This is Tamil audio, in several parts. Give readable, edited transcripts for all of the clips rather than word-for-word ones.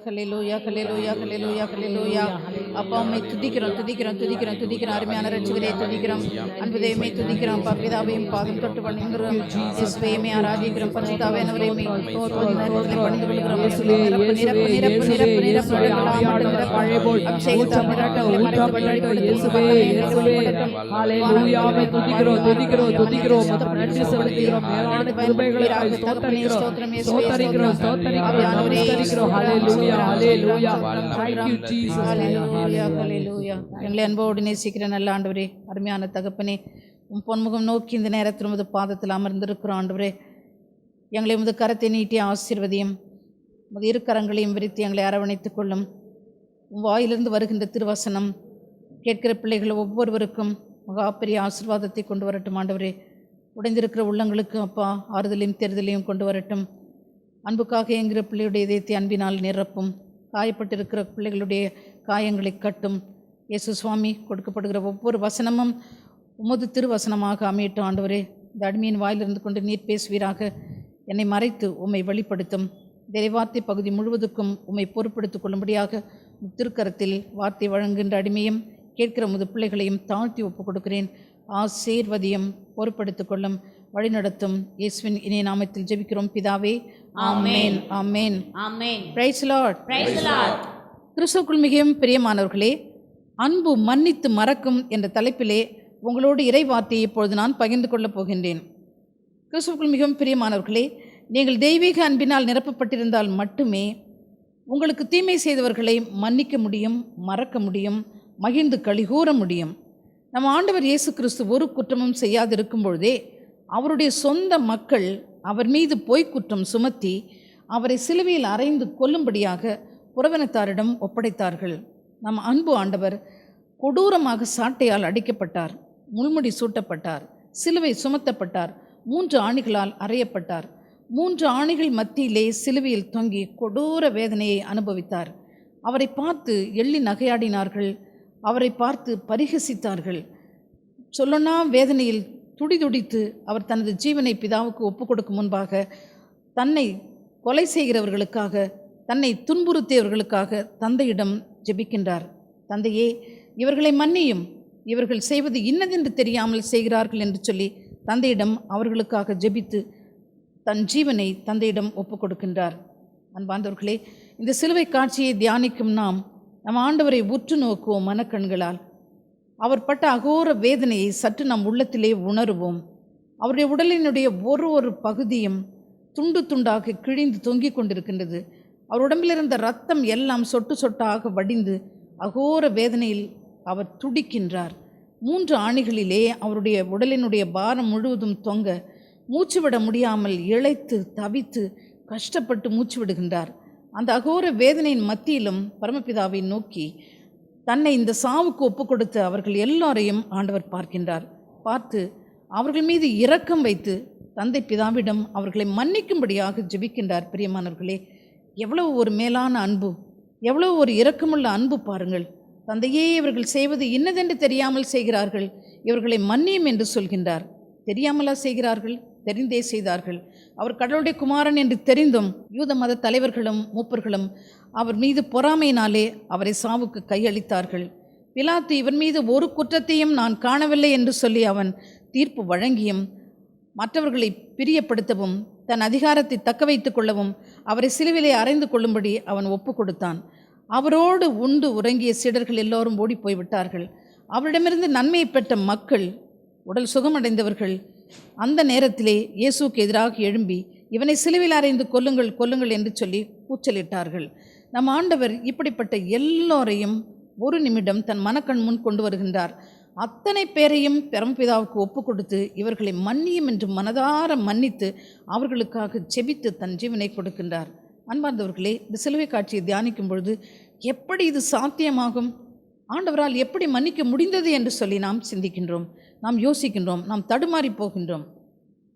ஹல்லேலூயா ஹல்லேலூயா ஹல்லேலூயா ஹல்லேலூயா. அப்பா உம்மை துதிக்கிறோம் துதிக்கிறோம் துதிக்கிறோம் துதிக்கிறோம். அருமையான ரட்சகரே துதிக்கிறோம். அன்பு தெய்வமே துதிக்கிறோம். பிதாவையும் பாதம் தொட்டு வணங்குகிறோம். இயேசுவையுமே ஆராதிக்கிறோம். பரிசுத்தாவியானவரையுமே நேரத்திலே பணிந்து கொள்கிறோம். நிரப்பு நிரப்பு நிரப்பு நிரப்பு நிரப்பு எங்களை அன்போடு நேசிக்கிற நல்ல ஆண்டவரே, அருமையான தகப்பனே, உம் பொன்முகம் நோக்கி இந்த நேரத்தில் உமது பாதத்தில் அமர்ந்திருக்கிறோம். ஆண்டவரே, எங்களை உமது கரத்தை நீட்டி ஆசீர்வதியும். உமது இரு கரங்களையும் விரித்து எங்களை அரவணைத்துக் கொள்ளும். உம் வாயிலிருந்து வருகின்ற திருவசனம் கேட்கிற பிள்ளைகள் ஒவ்வொருவருக்கும் மகா பெரிய ஆசீர்வாதத்தை கொண்டு வரட்டும். ஆண்டவரே, உடைந்திருக்கிற உள்ளங்களுக்கு அப்பா ஆறுதலையும் தேர்தலையும் கொண்டு வரட்டும். அன்புக்காக என்கிற பிள்ளையுடைய இதயத்தை அன்பினால் நிரப்பும். காயப்பட்டிருக்கிற பிள்ளைகளுடைய காயங்களை கட்டும். இயேசு சுவாமி, கொடுக்கப்படுகிற ஒவ்வொரு வசனமும் உமது திருவசனமாக அமையட்டும். ஆண்டவரே, இந்த அடிமையின் வாயிலிருந்து கொண்டு நீர் பேசுவீராக. என்னை மறைத்து உம்மை வெளிப்படுத்தும். வார்த்தை பகுதி முழுவதுக்கும் உம்மை பொறுப்படுத்திக் கொள்ளும்படியாக திருக்கரத்தில் வார்த்தை வழங்குகின்ற அடிமையும் கேட்கிற முது பிள்ளைகளையும் தாழ்த்தி ஒப்புக் கொடுக்கிறேன். ஆசீர்வதியும், பொறுப்படுத்திக் கொள்ளும், வழிநடத்தும். இயேசுவின் இனிய நாமத்தில் ஜெபிக்கிறோம் பிதாவே, ஆமென் ஆமென் ஆமென். Praise Lord, praise the Lord. கிறிஸ்துவுக்குள் மிகவும் பிரியமானவர்களே, அன்பு மன்னித்து மறக்கும் என்ற தலைப்பிலே உங்களோடு இறை வார்த்தையை இப்பொழுது நான் பகிர்ந்து கொள்ளப் போகின்றேன். கிறிஸ்துவுக்குள் மிகவும் பிரியமானவர்களே, நீங்கள் தெய்வீக அன்பினால் நிரப்பப்பட்டிருந்தால் மட்டுமே உங்களுக்கு தீமை செய்தவர்களை மன்னிக்க முடியும், மறக்க முடியும், மகிழ்ந்து களிகூற முடியும். நம் ஆண்டவர் இயேசு கிறிஸ்து ஒரு குற்றமும் செய்யாதிருக்கும் பொழுதே அவருடைய சொந்த மக்கள் அவர் மீது பொய்க் குற்றம் சுமத்தி அவரை சிலுவையில் அறைந்து கொல்லும்படியாக புறவினத்தாரிடம் ஒப்படைத்தார்கள். நம் அன்பு ஆண்டவர் கொடூரமாக சாட்டையால் அடிக்கப்பட்டார், முள்முடி சூட்டப்பட்டார், சிலுவை சுமத்தப்பட்டார், 3 ஆணிகளால் அறையப்பட்டார். 3 ஆணிகள் மத்தியிலே சிலுவையில் தொங்கி கொடூர வேதனையை அனுபவித்தார். அவரை பார்த்து எள்ளி நகையாடினார்கள், அவரை பார்த்து பரிகசித்தார்கள். சொல்லனா வேதனையில் துடிதுடித்து அவர் தனது ஜீவனை பிதாவுக்கு ஒப்புக் கொடுக்கும் முன்பாக தன்னை கொலை செய்கிறவர்களுக்காக, தன்னை துன்புறுத்தியவர்களுக்காக தந்தையிடம் ஜெபிக்கின்றார். தந்தையே, இவர்களை மன்னியும், இவர்கள் செய்வது இன்னதென்று தெரியாமல் செய்கிறார்கள் என்று சொல்லி தந்தையிடம் அவர்களுக்காக ஜெபித்து தன் ஜீவனை தந்தையிடம் ஒப்புக் கொடுக்கின்றார். அன்பார்ந்தவர்களே, இந்த சிலுவை காட்சியை தியானிக்கும் நாம் நம் ஆண்டவரை உற்று நோக்குவோம் மனக்கண்களால். அவர் பட்ட அகோர வேதனையை சற்று நம் உள்ளத்திலே உணருவோம். அவருடைய உடலினுடைய ஒரு பகுதியும் துண்டு துண்டாக கிழிந்து தொங்கிக் கொண்டிருக்கின்றது. அவர் உடம்பிலிருந்த இரத்தம் எல்லாம் சொட்டு சொட்டாக வடிந்து அகோர வேதனையில் அவர் துடிக்கின்றார். 3 ஆணிகளிலே அவருடைய உடலினுடைய பாரம் முழுவதும் தொங்க மூச்சு விட முடியாமல் இளைத்து தவித்து கஷ்டப்பட்டு மூச்சு விடுகின்றார். அந்த அகோர வேதனையின் மத்தியிலும் பரமபிதாவை நோக்கி தன்னை இந்த சாவுக்கு ஒப்புக் கொடுத்த அவர்கள் எல்லாரையும் ஆண்டவர் பார்க்கின்றார். பார்த்து அவர்கள் மீது இரக்கம் வைத்து தந்தை பிதாவிடம் அவர்களை மன்னிக்கும்படியாக ஜெபிக்கின்றார். பிரியமானவர்களே, எவ்வளவு ஒரு மேலான அன்பு, எவ்வளவு ஒரு இரக்கமுள்ள அன்பு பாருங்கள். தந்தையே, இவர்கள் செய்வது இன்னதென்று தெரியாமல் செய்கிறார்கள், இவர்களை மன்னியும் என்று சொல்கின்றார். தெரியாமலா செய்கிறார்கள்? தெரிந்தே செய்தார்கள். அவர் கடவுளுடைய குமாரன் என்று தெரிந்தும் யூத மத தலைவர்களும் மூப்பர்களும் அவர் மீது பொறாமையினாலே அவரை சாவுக்கு கையளித்தார்கள். பிலாத்து இவன் மீது ஒரு குற்றத்தையும் நான் காணவில்லை என்று சொல்லி அவன் தீர்ப்பு வழங்கியும் மற்றவர்களை பிரியப்படுத்தவும் தன் அதிகாரத்தை தக்க வைத்து கொள்ளவும் அவரை சிலுவிலே அறைந்து கொள்ளும்படி அவன் ஒப்பு கொடுத்தான். அவரோடு உண்டு உறங்கிய சீடர்கள் எல்லோரும் ஓடி போய்விட்டார்கள். அவரிடமிருந்து நன்மையை பெற்ற மக்கள், உடல் சுகமடைந்தவர்கள் அந்த நேரத்திலே இயேசுக்கு எதிராக எழும்பி இவனை சிலுவையில் அறைந்து கொல்லுங்கள் கொல்லுங்கள் என்று சொல்லி கூச்சலிட்டார்கள். நம் ஆண்டவர் இப்படிப்பட்ட எல்லோரையும் ஒரு நிமிடம் தன் மனக்கண் முன் கொண்டு வருகின்றார். அத்தனை பேரையும் பரமபிதாவுக்கு ஒப்பு கொடுத்து இவர்களை மன்னியும் என்று மனதார மன்னித்து அவர்களுக்காக செபித்து தன் ஜீவனை கொடுக்கின்றார். அன்பார்ந்தவர்களே, இந்த சிலுவை காட்சியை தியானிக்கும் பொழுது எப்படி இது சாத்தியமாகும், ஆண்டவரால் எப்படி மன்னிக்க முடிந்தது என்று சொல்லி நாம் சிந்திக்கின்றோம், நாம் யோசிக்கின்றோம், நாம் தடுமாறி போகின்றோம்.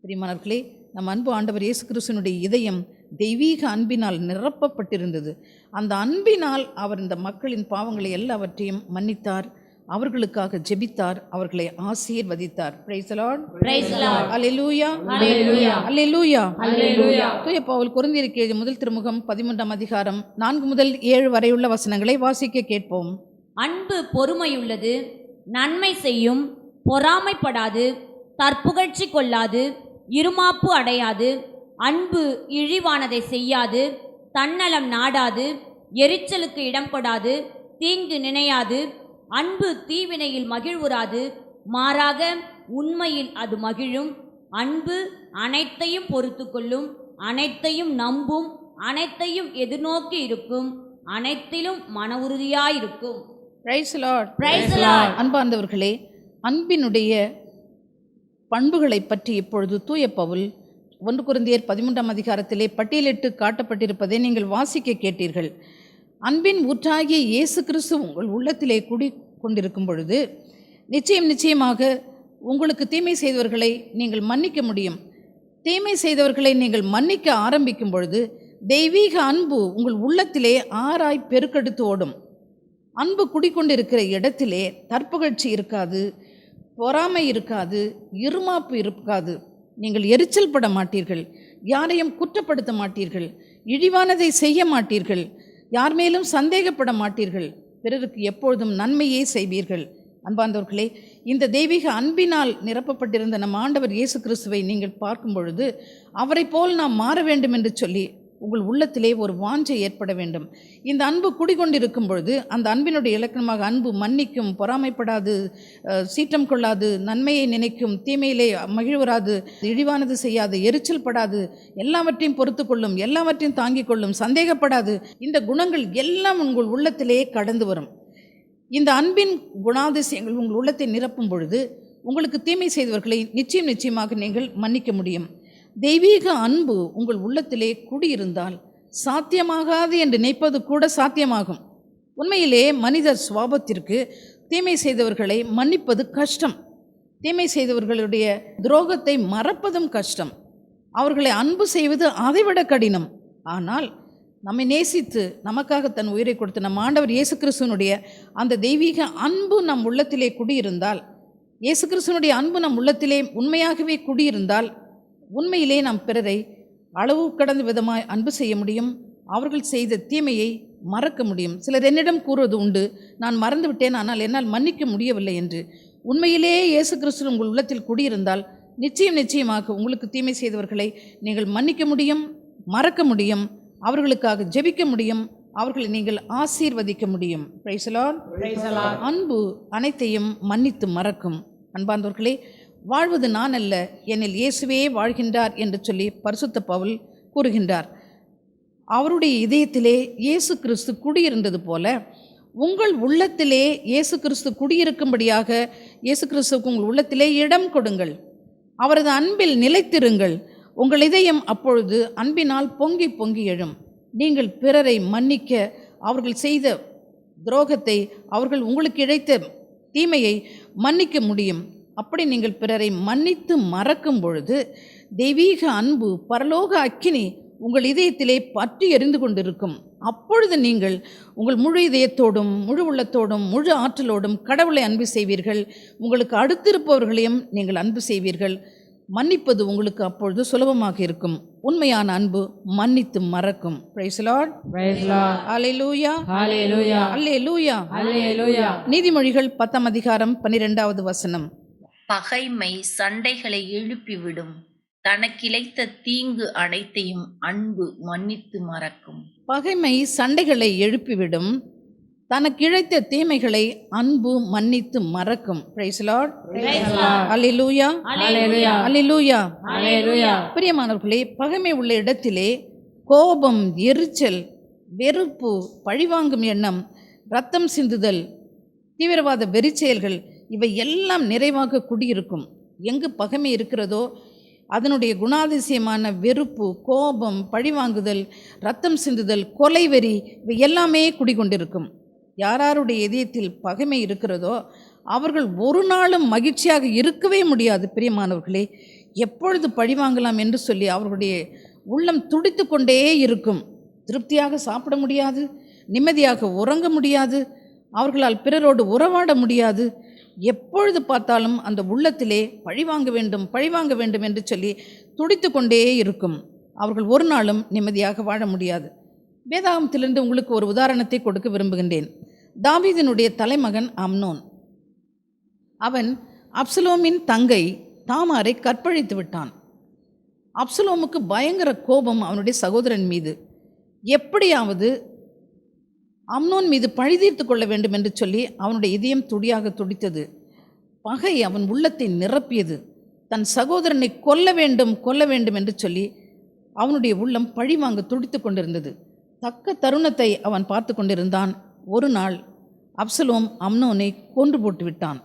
பிரியமானவர்களே, நம் அன்பு ஆண்டவர் இயேசு கிறிஸ்துவினுடைய இதயம் தெய்வீக அன்பினால் நிரப்பப்பட்டிருந்தது. அந்த அன்பினால் அவர் இந்த மக்களின் பாவங்களை எல்லாவற்றையும் மன்னித்தார். அவர்களுக்காக ஜெபித்தார், அவர்களை ஆசீர்வதித்தார். Praise the Lord. Praise the Lord. Hallelujah. Hallelujah. Hallelujah. Hallelujah. தூய பவுல் கொரிந்தியருக்கு எழுதிய முதல் திருமுகம் 13ஆம் அதிகாரம் 4 முதல் 7 வரையுள்ள வசனங்களை வாசிக்க கேட்போம். அன்பு பொறுமையுள்ளது, நன்மை செய்யும், பொறாமைப்படாது, தற்புகழ்ச்சி கொள்ளாது, இருமாப்பு அடையாது, அன்பு இழிவானதை செய்யாது, தன்னலம் நாடாது, எரிச்சலுக்கு இடம் கொடாது, தீங்கு நினையாது, அன்பு தீவினையில் மகிழ்வுறாது, மாறாக உண்மையில் அது மகிழும், அன்பு அனைத்தையும் பொறுத்து கொள்ளும், அனைத்தையும் நம்பும், அனைத்தையும் எதிர்நோக்கி இருக்கும், அனைத்திலும் மன உறுதியாயிருக்கும். Praise the Lord. Praise the Lord. அன்பார்ந்தவர்களே, அன்பினுடைய பண்புகளை பற்றி இப்பொழுது தூய பவுல் 1 கொரிந்தியர் 13ஆம் அதிகாரத்திலே பட்டியலிட்டு காட்டப்பட்டிருப்பதை நீங்கள் வாசிக்க கேட்டீர்கள். அன்பின் ஊற்றாகிய இயேசு கிறிஸ்து உங்கள் உள்ளத்திலே குடி கொண்டிருக்கும் பொழுது நிச்சயமாக உங்களுக்கு தீமை செய்தவர்களை நீங்கள் மன்னிக்க முடியும். தீமை செய்தவர்களை நீங்கள் மன்னிக்க ஆரம்பிக்கும் பொழுது தெய்வீக அன்பு உங்கள் உள்ளத்திலே ஆராய் பெருக்கெடுத்து ஓடும். அன்பு குடிக்கொண்டிருக்கிற இடத்திலே தற்புகழ்ச்சி இருக்காது, பொறாமை இருக்காது, இருமாப்பு இருக்காது. நீங்கள் எரிச்சல் பட மாட்டீர்கள், யாரையும் குற்றப்படுத்த மாட்டீர்கள், இழிவானதை செய்ய மாட்டீர்கள், யார் மேலும் சந்தேகப்பட மாட்டீர்கள், பிறருக்கு எப்பொழுதும் நன்மையே செய்வீர்கள். அன்பார்ந்தவர்களே, இந்த தெய்வீக அன்பினால் நிரப்பப்பட்டிருந்த நம் ஆண்டவர் இயேசு கிறிஸ்துவை நீங்கள் பார்க்கும் பொழுது அவரை போல் நாம் மாற வேண்டும் என்று சொல்லி உங்கள் உள்ளத்திலே ஒரு வாஞ்சை ஏற்பட வேண்டும். இந்த அன்பு குடிகொண்டிருக்கும் பொழுது அந்த அன்பினுடைய இலக்கணமாக அன்பு மன்னிக்கும், பொறாமைப்படாது, சீற்றம் கொள்ளாது, நன்மையை நினைக்கும், தீமையிலே மகிழ்வராது, இழிவானது செய்யாது, எரிச்சல் படாது, எல்லாவற்றையும் பொறுத்து கொள்ளும், எல்லாவற்றையும் தாங்கிக் கொள்ளும், சந்தேகப்படாது. இந்த குணங்கள் எல்லாம் உங்கள் உள்ளத்திலே கடந்து வரும். இந்த அன்பின் குணாதிசயங்கள் உங்கள் உள்ளத்தை நிரப்பும் பொழுது உங்களுக்கு தீமை செய்தவர்களை நிச்சயமாக நீங்கள் மன்னிக்க முடியும். தெய்வீக அன்பு உங்கள் உள்ளத்திலே குடியிருந்தால் சாத்தியமாகாது என்று நினைப்பது கூட சாத்தியமாகும். உண்மையிலே மனிதர் சுவாபத்திற்கு தீமை செய்தவர்களை மன்னிப்பது கஷ்டம். தீமை செய்தவர்களுடைய துரோகத்தை மறப்பதும் கஷ்டம். அவர்களை அன்பு செய்வது அதைவிட கடினம். ஆனால் நம்மை நேசித்து நமக்காக தன் உயிரை கொடுத்து நம் ஆண்டவர் இயேசு கிறிஸ்துவனுடைய அந்த தெய்வீக அன்பு நம் உள்ளத்திலே குடியிருந்தால், இயேசு கிறிஸ்துவனுடைய அன்பு நம் உள்ளத்திலே உண்மையாகவே குடியிருந்தால் உண்மையிலே நாம் பிறரை அளவு கடந்த விதமாய் அன்பு செய்ய முடியும். அவர்கள் செய்த தீமையை மறக்க முடியும். சிலர் என்னிடம் கூறுவது உண்டு, நான் மறந்து விட்டேன், ஆனால் என்னால் மன்னிக்க முடியவில்லை என்று. உண்மையிலே இயேசு கிறிஸ்து உங்கள் உள்ளத்தில் குடியிருந்தால் நிச்சயமாக உங்களுக்கு தீமை செய்தவர்களை நீங்கள் மன்னிக்க முடியும், மறக்க முடியும், அவர்களுக்காக ஜெபிக்க முடியும், அவர்களை நீங்கள் ஆசீர்வதிக்க முடியும். Price the Lord. அன்பு அனைத்தையும் மன்னித்து மறக்கும். அன்பார்ந்தவர்களே, வாழ்வது நான் அல்ல, என்னில் இயேசுவே வாழ்கின்றார் என்று சொல்லி பரிசுத்த பவுல் கூறுகின்றார். அவருடைய இதயத்திலே இயேசு கிறிஸ்து குடியிருந்தது போல உங்கள் உள்ளத்திலே இயேசு கிறிஸ்து குடியிருக்கும்படியாக இயேசு கிறிஸ்துவுக்கு உங்கள் உள்ளத்திலே இடம் கொடுங்கள். அவரது அன்பில் நிலைத்திருங்கள். உங்கள் இதயம் அப்பொழுது அன்பினால் பொங்கி பொங்கி எழும். நீங்கள் பிறரை மன்னிக்க, அவர்கள் செய்த துரோகத்தை, அவர்கள் உங்களுக்கு இழைத்த தீமையை மன்னிக்க முடியும். அப்படி நீங்கள் பிறரை மன்னித்து மறக்கும் பொழுது தெய்வீக அன்பு பரலோக அக்கினி உங்கள் இதயத்திலே பற்றி எரிந்து கொண்டிருக்கும். அப்பொழுது நீங்கள் உங்கள் முழு இதயத்தோடும் முழு உள்ளத்தோடும் முழு ஆற்றலோடும் கடவுளை அன்பு செய்வீர்கள். உங்களுக்கு அடுத்திருப்பவர்களையும் நீங்கள் அன்பு செய்வீர்கள். மன்னிப்பது உங்களுக்கு அப்பொழுது சுலபமாக இருக்கும். உண்மையான அன்பு மன்னித்து மறக்கும். Praise the Lord. ஹல்லேலூயா. ஹல்லேலூயா. ஹல்லேலூயா. நீதிமொழிகள் 10ஆம் அதிகாரம் 12வது வசனம். பகைமை சண்டைகளை எழுப்பிவிடும், தனக்கிழைத்த தீங்கு அனைத்தையும் அன்பு மன்னித்து மறக்கும். பகைமை சண்டைகளை எழுப்பிவிடும், தனக்கிழைத்த தீமைகளை அன்பு மன்னித்து மறக்கும். Praise the Lord. ஹல்லேலூயா. ஹல்லேலூயா. பிரியமானவர்களே, பகைமை உள்ள இடத்திலே கோபம், எரிச்சல், வெறுப்பு, பழிவாங்கும் எண்ணம், இரத்தம் சிந்துதல், தீவிரவாத வெறிச்செயல்கள் இவை எல்லாம் நிறைவாக குடியிருக்கும். எங்கு பகைமை இருக்கிறதோ அதனுடைய குணாதிசயமான வெறுப்பு, கோபம், பழிவாங்குதல், இரத்தம் சிந்துதல், கொலைவெறி இவை எல்லாமே குடிகொண்டிருக்கும். யாருடைய இதயத்தில் பகைமை இருக்கிறதோ அவர்கள் ஒரு நாளும் மகிழ்ச்சியாக இருக்கவே முடியாது. பிரியமானவர்களே, எப்பொழுது பழிவாங்கலாம் என்று சொல்லி அவர்களுடைய உள்ளம் துடித்து கொண்டே இருக்கும். திருப்தியாக சாப்பிட முடியாது, நிம்மதியாக உறங்க முடியாது, அவர்களால் பிறரோடு உறவாட முடியாது. எப்பொழுது பார்த்தாலும் அந்த உள்ளத்திலே பழிவாங்க வேண்டும் பழிவாங்க வேண்டும் என்று சொல்லி துடித்து கொண்டே இருக்கும். அவர்கள் ஒரு நாளும் நிம்மதியாக வாழ முடியாது. வேதாகமத்திலிருந்து உங்களுக்கு ஒரு உதாரணத்தை கொடுக்க விரும்புகின்றேன். தாவீதினுடைய தலைமகன் அம்னோன், அவன் அப்சலோமின் தங்கை தாமாரை கற்பழித்து விட்டான். அப்சலோமுக்கு பயங்கர கோபம் அவனுடைய சகோதரன் மீது. எப்படியாவது அம்னோன் மீது பழி தீர்த்து கொள்ள வேண்டும் என்று சொல்லி அவனுடைய இதயம் துடியாக துடித்தது. பகை அவன் உள்ளத்தை நிரப்பியது. தன் சகோதரனை கொல்ல வேண்டும் என்று சொல்லி அவனுடைய உள்ளம் பழி வாங்க துடித்து கொண்டிருந்தது. தக்க தருணத்தை அவன் பார்த்து கொண்டிருந்தான். ஒரு நாள் அப்சலோம் அம்னோனை கொன்று போட்டு விட்டான்.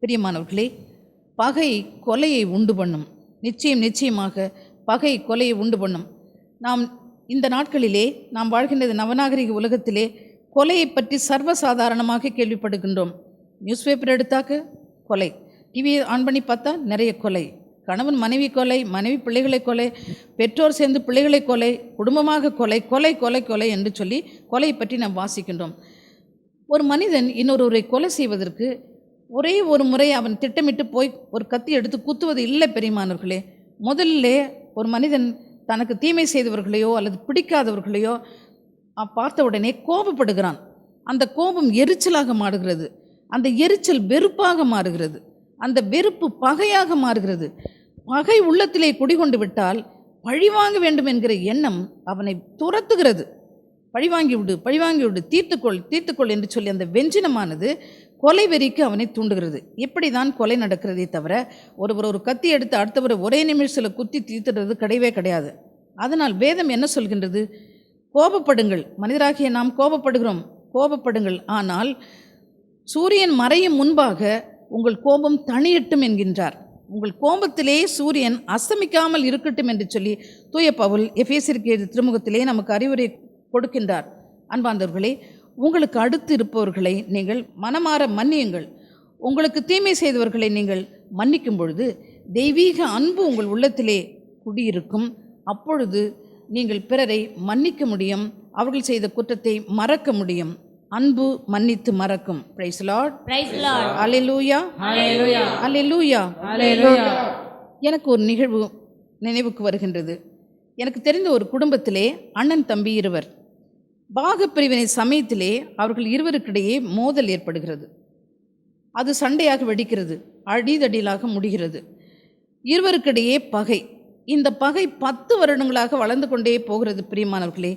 பிரியமானவர்களே, பகை கொலையை உண்டு பண்ணும். நிச்சயமாக பகை கொலையை உண்டு பண்ணும். நாம் இந்த நாட்களிலே நாம் வாழ்கின்ற நவநாகரிக உலகத்திலே கொலையை பற்றி சர்வசாதாரணமாக கேள்விப்படுகின்றோம். நியூஸ் பேப்பர் எடுத்தாக்க கொலை, டிவி ஆன் பண்ணி பார்த்தா நிறைய கொலை, கணவன் மனைவி கொலை, மனைவி பிள்ளைகளை கொலை, பெற்றோர் சேர்ந்து பிள்ளைகளை கொலை, குடும்பமாக கொலை கொலை கொலை கொலை என்று சொல்லி கொலையை பற்றி நாம் வாசிக்கின்றோம். ஒரு மனிதன் இன்னொருவரை கொலை செய்வதற்கு ஒரே ஒரு முறை அவன் திட்டமிட்டு போய் ஒரு கத்தி எடுத்து குத்துவது இல்லை. பெரியமானவர்களே, முதல்ல ஒரு மனிதன் தனக்கு தீமை செய்தவர்களையோ அல்லது பிடிக்காதவர்களையோ பார்த்த உடனே கோபப்படுகிறான். அந்த கோபம் எரிச்சலாக மாறுகிறது. அந்த எரிச்சல் வெறுப்பாக மாறுகிறது. அந்த வெறுப்பு பகையாக மாறுகிறது. பகை உள்ளத்திலே குடிகொண்டு விட்டால் பழிவாங்க வேண்டும் என்கிற எண்ணம் அவனை துரத்துகிறது. பழிவாங்கி விடு, தீர்த்துக்கொள் என்று சொல்லி அந்த வெஞ்சினமானது கொலை வெறிக்கு அவனை தூண்டுகிறது. இப்படி தான் கொலை நடக்கிறதே தவிர ஒருவர் ஒரு கத்தி எடுத்து அடுத்தவரை ஒரே நிமிஷத்தில் குத்தி தீர்த்துறது கிடையவே கிடையாது. அதனால் வேதம் என்ன சொல்கின்றது? கோபப்படுங்கள், மனிதராகிய நாம் கோபப்படுங்கள், ஆனால் சூரியன் மறையும் முன்பாக உங்கள் கோபம் தணியட்டும் என்கின்றார். உங்கள் கோபத்திலே சூரியன் அஸ்தமிக்காமல் இருக்கட்டும் என்று சொல்லி தூய பவுல் எபேசியருக்கு எழுதிய திருமுகத்திலே நமக்கு அறிவுரை கொடுக்கின்றார். அன்பார்ந்தவர்களே, உங்களுக்கு அடுத்து இருப்பவர்களை நீங்கள் மனமாற மன்னியுங்கள். உங்களுக்கு தீமை செய்தவர்களை நீங்கள் மன்னிக்கும் பொழுது தெய்வீக அன்பு உங்கள் உள்ளத்திலே குடியிருக்கும். அப்பொழுது நீங்கள் பிறரை மன்னிக்க முடியும், அவர்கள் செய்த குற்றத்தை மறக்க முடியும். அன்பு மன்னித்து மறக்கும். பிரைஸ் லார்ட், பிரைஸ் லார்ட், அல்லேலூயா, ஹல்லேலூயா, அல்லேலூயா, ஹல்லேலூயா. எனக்கு ஒரு நிகழ்வு நினைவுக்கு வருகின்றது. எனக்கு தெரிந்த ஒரு குடும்பத்திலே அண்ணன் தம்பி இருவர். பாகப்பிரிவினை சமயத்திலே அவர்கள் இருவருக்கிடையே மோதல் ஏற்படுகிறது. அது சண்டையாக வெடிக்கிறது, அடிதடியிலாக முடிகிறது. இருவருக்கிடையே பகை. இந்த பகை 10 வருடங்களாக வளர்ந்து கொண்டே போகிறது. பிரியமானவர்களே,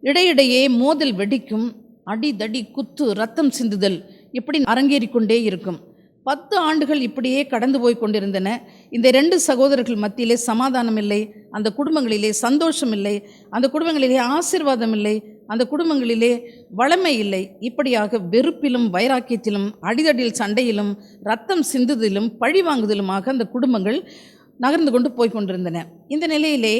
இடையிடையே மோதல் வெடிக்கும். அடிதடி, குத்து, ரத்தம் சிந்துதல் இப்படி அரங்கேறி கொண்டே இருக்கும். 10 ஆண்டுகள் இப்படியே கடந்து போய் கொண்டிருந்தன. இந்த 2 சகோதரர்கள் மத்தியிலே சமாதானம் இல்லை, அந்த குடும்பங்களிலே சந்தோஷம் இல்லை, அந்த குடும்பங்களிலே ஆசீர்வாதம் இல்லை, அந்த குடும்பங்களிலே வளமை இல்லை. இப்படியாக வெறுப்பிலும் வைராக்கியத்திலும் அடிதடியில் சண்டையிலும் ரத்தம் சிந்துதலும் பழிவாங்குதலுமாக அந்த குடும்பங்கள் நகர்ந்து கொண்டு போய் கொண்டிருந்தன. இந்த நிலையிலே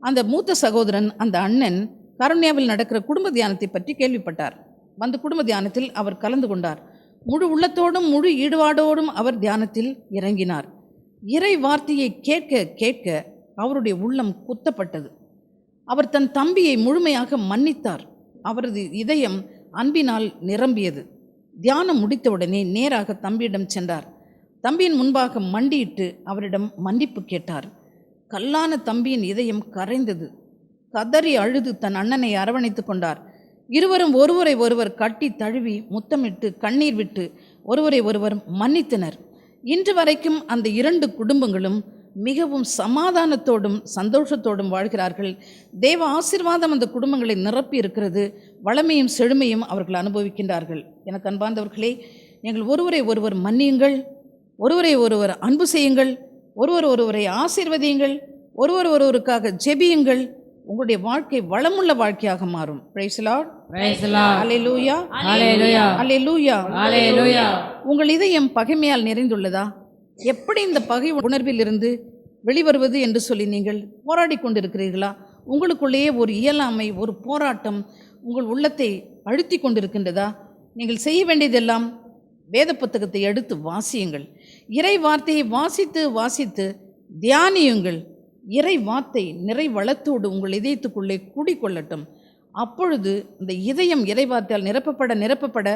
அந்த மூத்த சகோதரன், அந்த அண்ணன், கருண்யாவில் நடக்கிற குடும்ப தியானத்தை பற்றி கேள்விப்பட்டார். அந்த குடும்ப தியானத்தில் அவர் கலந்து கொண்டார். முழு உள்ளத்தோடும் முழு ஈடுபாடோடும் அவர் தியானத்தில் இறங்கினார். இறை வார்த்தையை கேட்க கேட்க அவருடைய உள்ளம் குத்தப்பட்டது. அவர் தன் தம்பியை முழுமையாக மன்னித்தார். அவரது இதயம் அன்பினால் நிரம்பியது. தியானம் முடித்தவுடனே நேராக தம்பியிடம் சென்றார். தம்பியின் முன்பாக மண்டியிட்டு அவரிடம் மன்னிப்பு கேட்டார். கல்லான தம்பியின் இதயம் கரைந்தது. கதறி அழுது தன் அண்ணனை அரவணைத்து கொண்டார். இருவரும் ஒருவரை ஒருவர் கட்டி தழுவி முத்தமிட்டு கண்ணீர் விட்டு ஒருவரை ஒருவர் மன்னித்தனர். இன்று வரைக்கும் அந்த 2 குடும்பங்களும் மிகவும் சமாதானத்தோடும் சந்தோஷத்தோடும் வாழ்கிறார்கள். தேவ ஆசீர்வாதம் அந்த குடும்பங்களை நிரப்பி இருக்கிறது. வளமையும் செழுமையும் அவர்கள் அனுபவிக்கின்றார்கள். எனக்கு அன்பார்ந்தவர்களே, நீங்கள் ஒருவரை ஒருவர் மன்னியுங்கள், ஒருவரை ஒருவர் அன்பு செய்யுங்கள், ஒருவரை ஆசீர்வதியுங்கள், ஒருவருக்காக ஜெபியுங்கள். உங்களுடைய வாழ்க்கை வளமுள்ள வாழ்க்கையாக மாறும். பிரைஸ் லார்ட், பிரைஸ் லார்ட், அல்லேலூயா, ஹல்லேலூயா, அல்லேலூயா, ஹல்லேலூயா. உங்கள் இதயம் பகைமையால் நிறைந்துள்ளதா? எப்படி இந்த பகை உணர்வில் இருந்து வெளிவருவது என்று சொல்லி நீங்கள் போராடி கொண்டிருக்கிறீர்களா? உங்களுக்குள்ளேயே ஒரு இயலாமை, ஒரு போராட்டம் உங்கள் உள்ளத்தை அழுத்தி கொண்டிருக்கின்றதா? நீங்கள் செய்ய வேண்டியதெல்லாம் வேத புத்தகத்தை எடுத்து வாசியுங்கள். இறை வார்த்தையை வாசித்து வாசித்து தியானியுங்கள். இறை வார்த்தை நிறை வளத்தோடு உங்கள் இதயத்துக்குள்ளே கூடிக்கொள்ளட்டும். அப்பொழுது இந்த இதயம் இறைவார்த்தையால் நிரப்பப்பட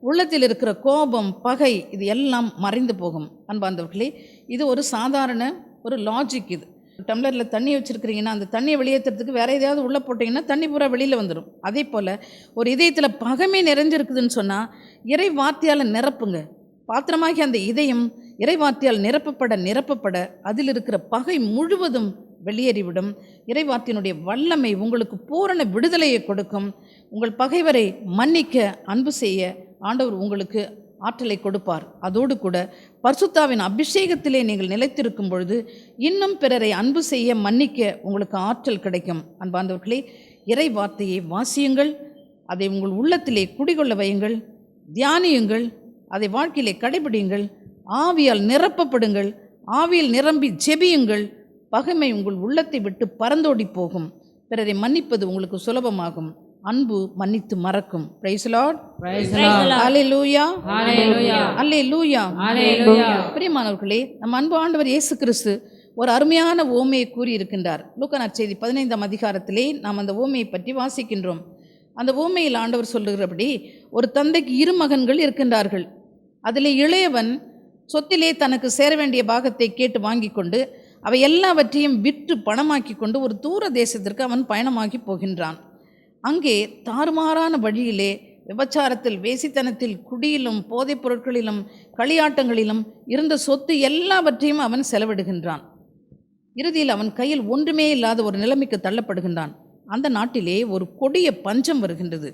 உள்ளத்தில் இருக்கிற கோபம், பகை இது எல்லாம் மறைந்து போகும். அன்பார்ந்தவர்களே, இது ஒரு சாதாரண ஒரு லாஜிக். இது டம்ளரில் தண்ணி வச்சுருக்கிறீங்கன்னா அந்த தண்ணியை வெளியேற்றுறதுக்கு வேறு எதையாவது உள்ளே போட்டிங்கன்னா தண்ணி பூரா வெளியில் வந்துடும். அதே போல் ஒரு இதயத்தில் பகைமை நிறைஞ்சிருக்குதுன்னு சொன்னால் இறை வார்த்தையால் நிரப்புங்க. பாத்திரமாகி அந்த இதயம் இறைவார்த்தையால் நிரப்பப்பட அதில் இருக்கிற பகை முழுவதும் வெளியேறிவிடும். இறைவார்த்தையினுடைய வல்லமை உங்களுக்கு பூரண விடுதலையை கொடுக்கும். உங்கள் பகைவரை மன்னிக்க, அன்பு செய்ய ஆண்டவர் உங்களுக்கு ஆற்றலை கொடுப்பார். அதோடு கூட பரிசுத்தாவின் அபிஷேகத்திலே நீங்கள் நிலைத்திருக்கும் பொழுது இன்னும் பிறரை அன்பு செய்ய, மன்னிக்க உங்களுக்கு ஆற்றல் கிடைக்கும். அன்பார்ந்தவர்களே, இறை வார்த்தையை வாசியுங்கள், அதை உங்கள் உள்ளத்திலே குடிகொள்ள வையுங்கள், தியானியுங்கள், அதை வாழ்க்கையிலே கடைபிடியுங்கள், ஆவியால் நிரப்பப்படுங்கள், ஆவியில் நிரம்பி ஜெபியுங்கள். பகைமை உங்கள் உள்ளத்தை விட்டு பறந்தோடி போகும். பிறரை மன்னிப்பது உங்களுக்கு சுலபமாகும். அன்பு மன்னித்து மறக்கும். Praise the Lord. அல்லேலூயா, அல்லேலூயா, அல்லேலூயா. பிரியமானவர்களே, நம் அன்பு ஆண்டவர் இயேசு கிறிஸ்து ஒரு அருமையான ஓமையை கூறி இருக்கின்றார். லூக்கா நற்செய்தி 15ஆம் அதிகாரத்திலே நாம் அந்த ஓமையை பற்றி வாசிக்கின்றோம். அந்த ஓமையில் ஆண்டவர் சொல்லுகிறபடி, ஒரு தந்தைக்கு 2 மகன்கள் இருக்கின்றார்கள். அதில் இளையவன் சொத்திலே தனக்கு சேர வேண்டிய பாகத்தை கேட்டு வாங்கி கொண்டு அவை எல்லாவற்றையும் விற்று பணமாக்கி கொண்டு ஒரு தூர தேசத்திற்கு அவன் பயணமாகி போகின்றான். அங்கே தாறுமாறான வழியிலே விபச்சாரத்தில், வேசித்தனத்தில், குடியிலும், போதைப் பொருட்களிலும், களியாட்டங்களிலும் இருந்த சொத்து எல்லாவற்றையும் அவன் செலவிடுகின்றான். இறுதியில் அவன் கையில் ஒன்றுமே இல்லாத ஒரு நிலைமைக்கு தள்ளப்படுகின்றான். அந்த நாட்டிலே ஒரு கொடிய பஞ்சம் வருகின்றது.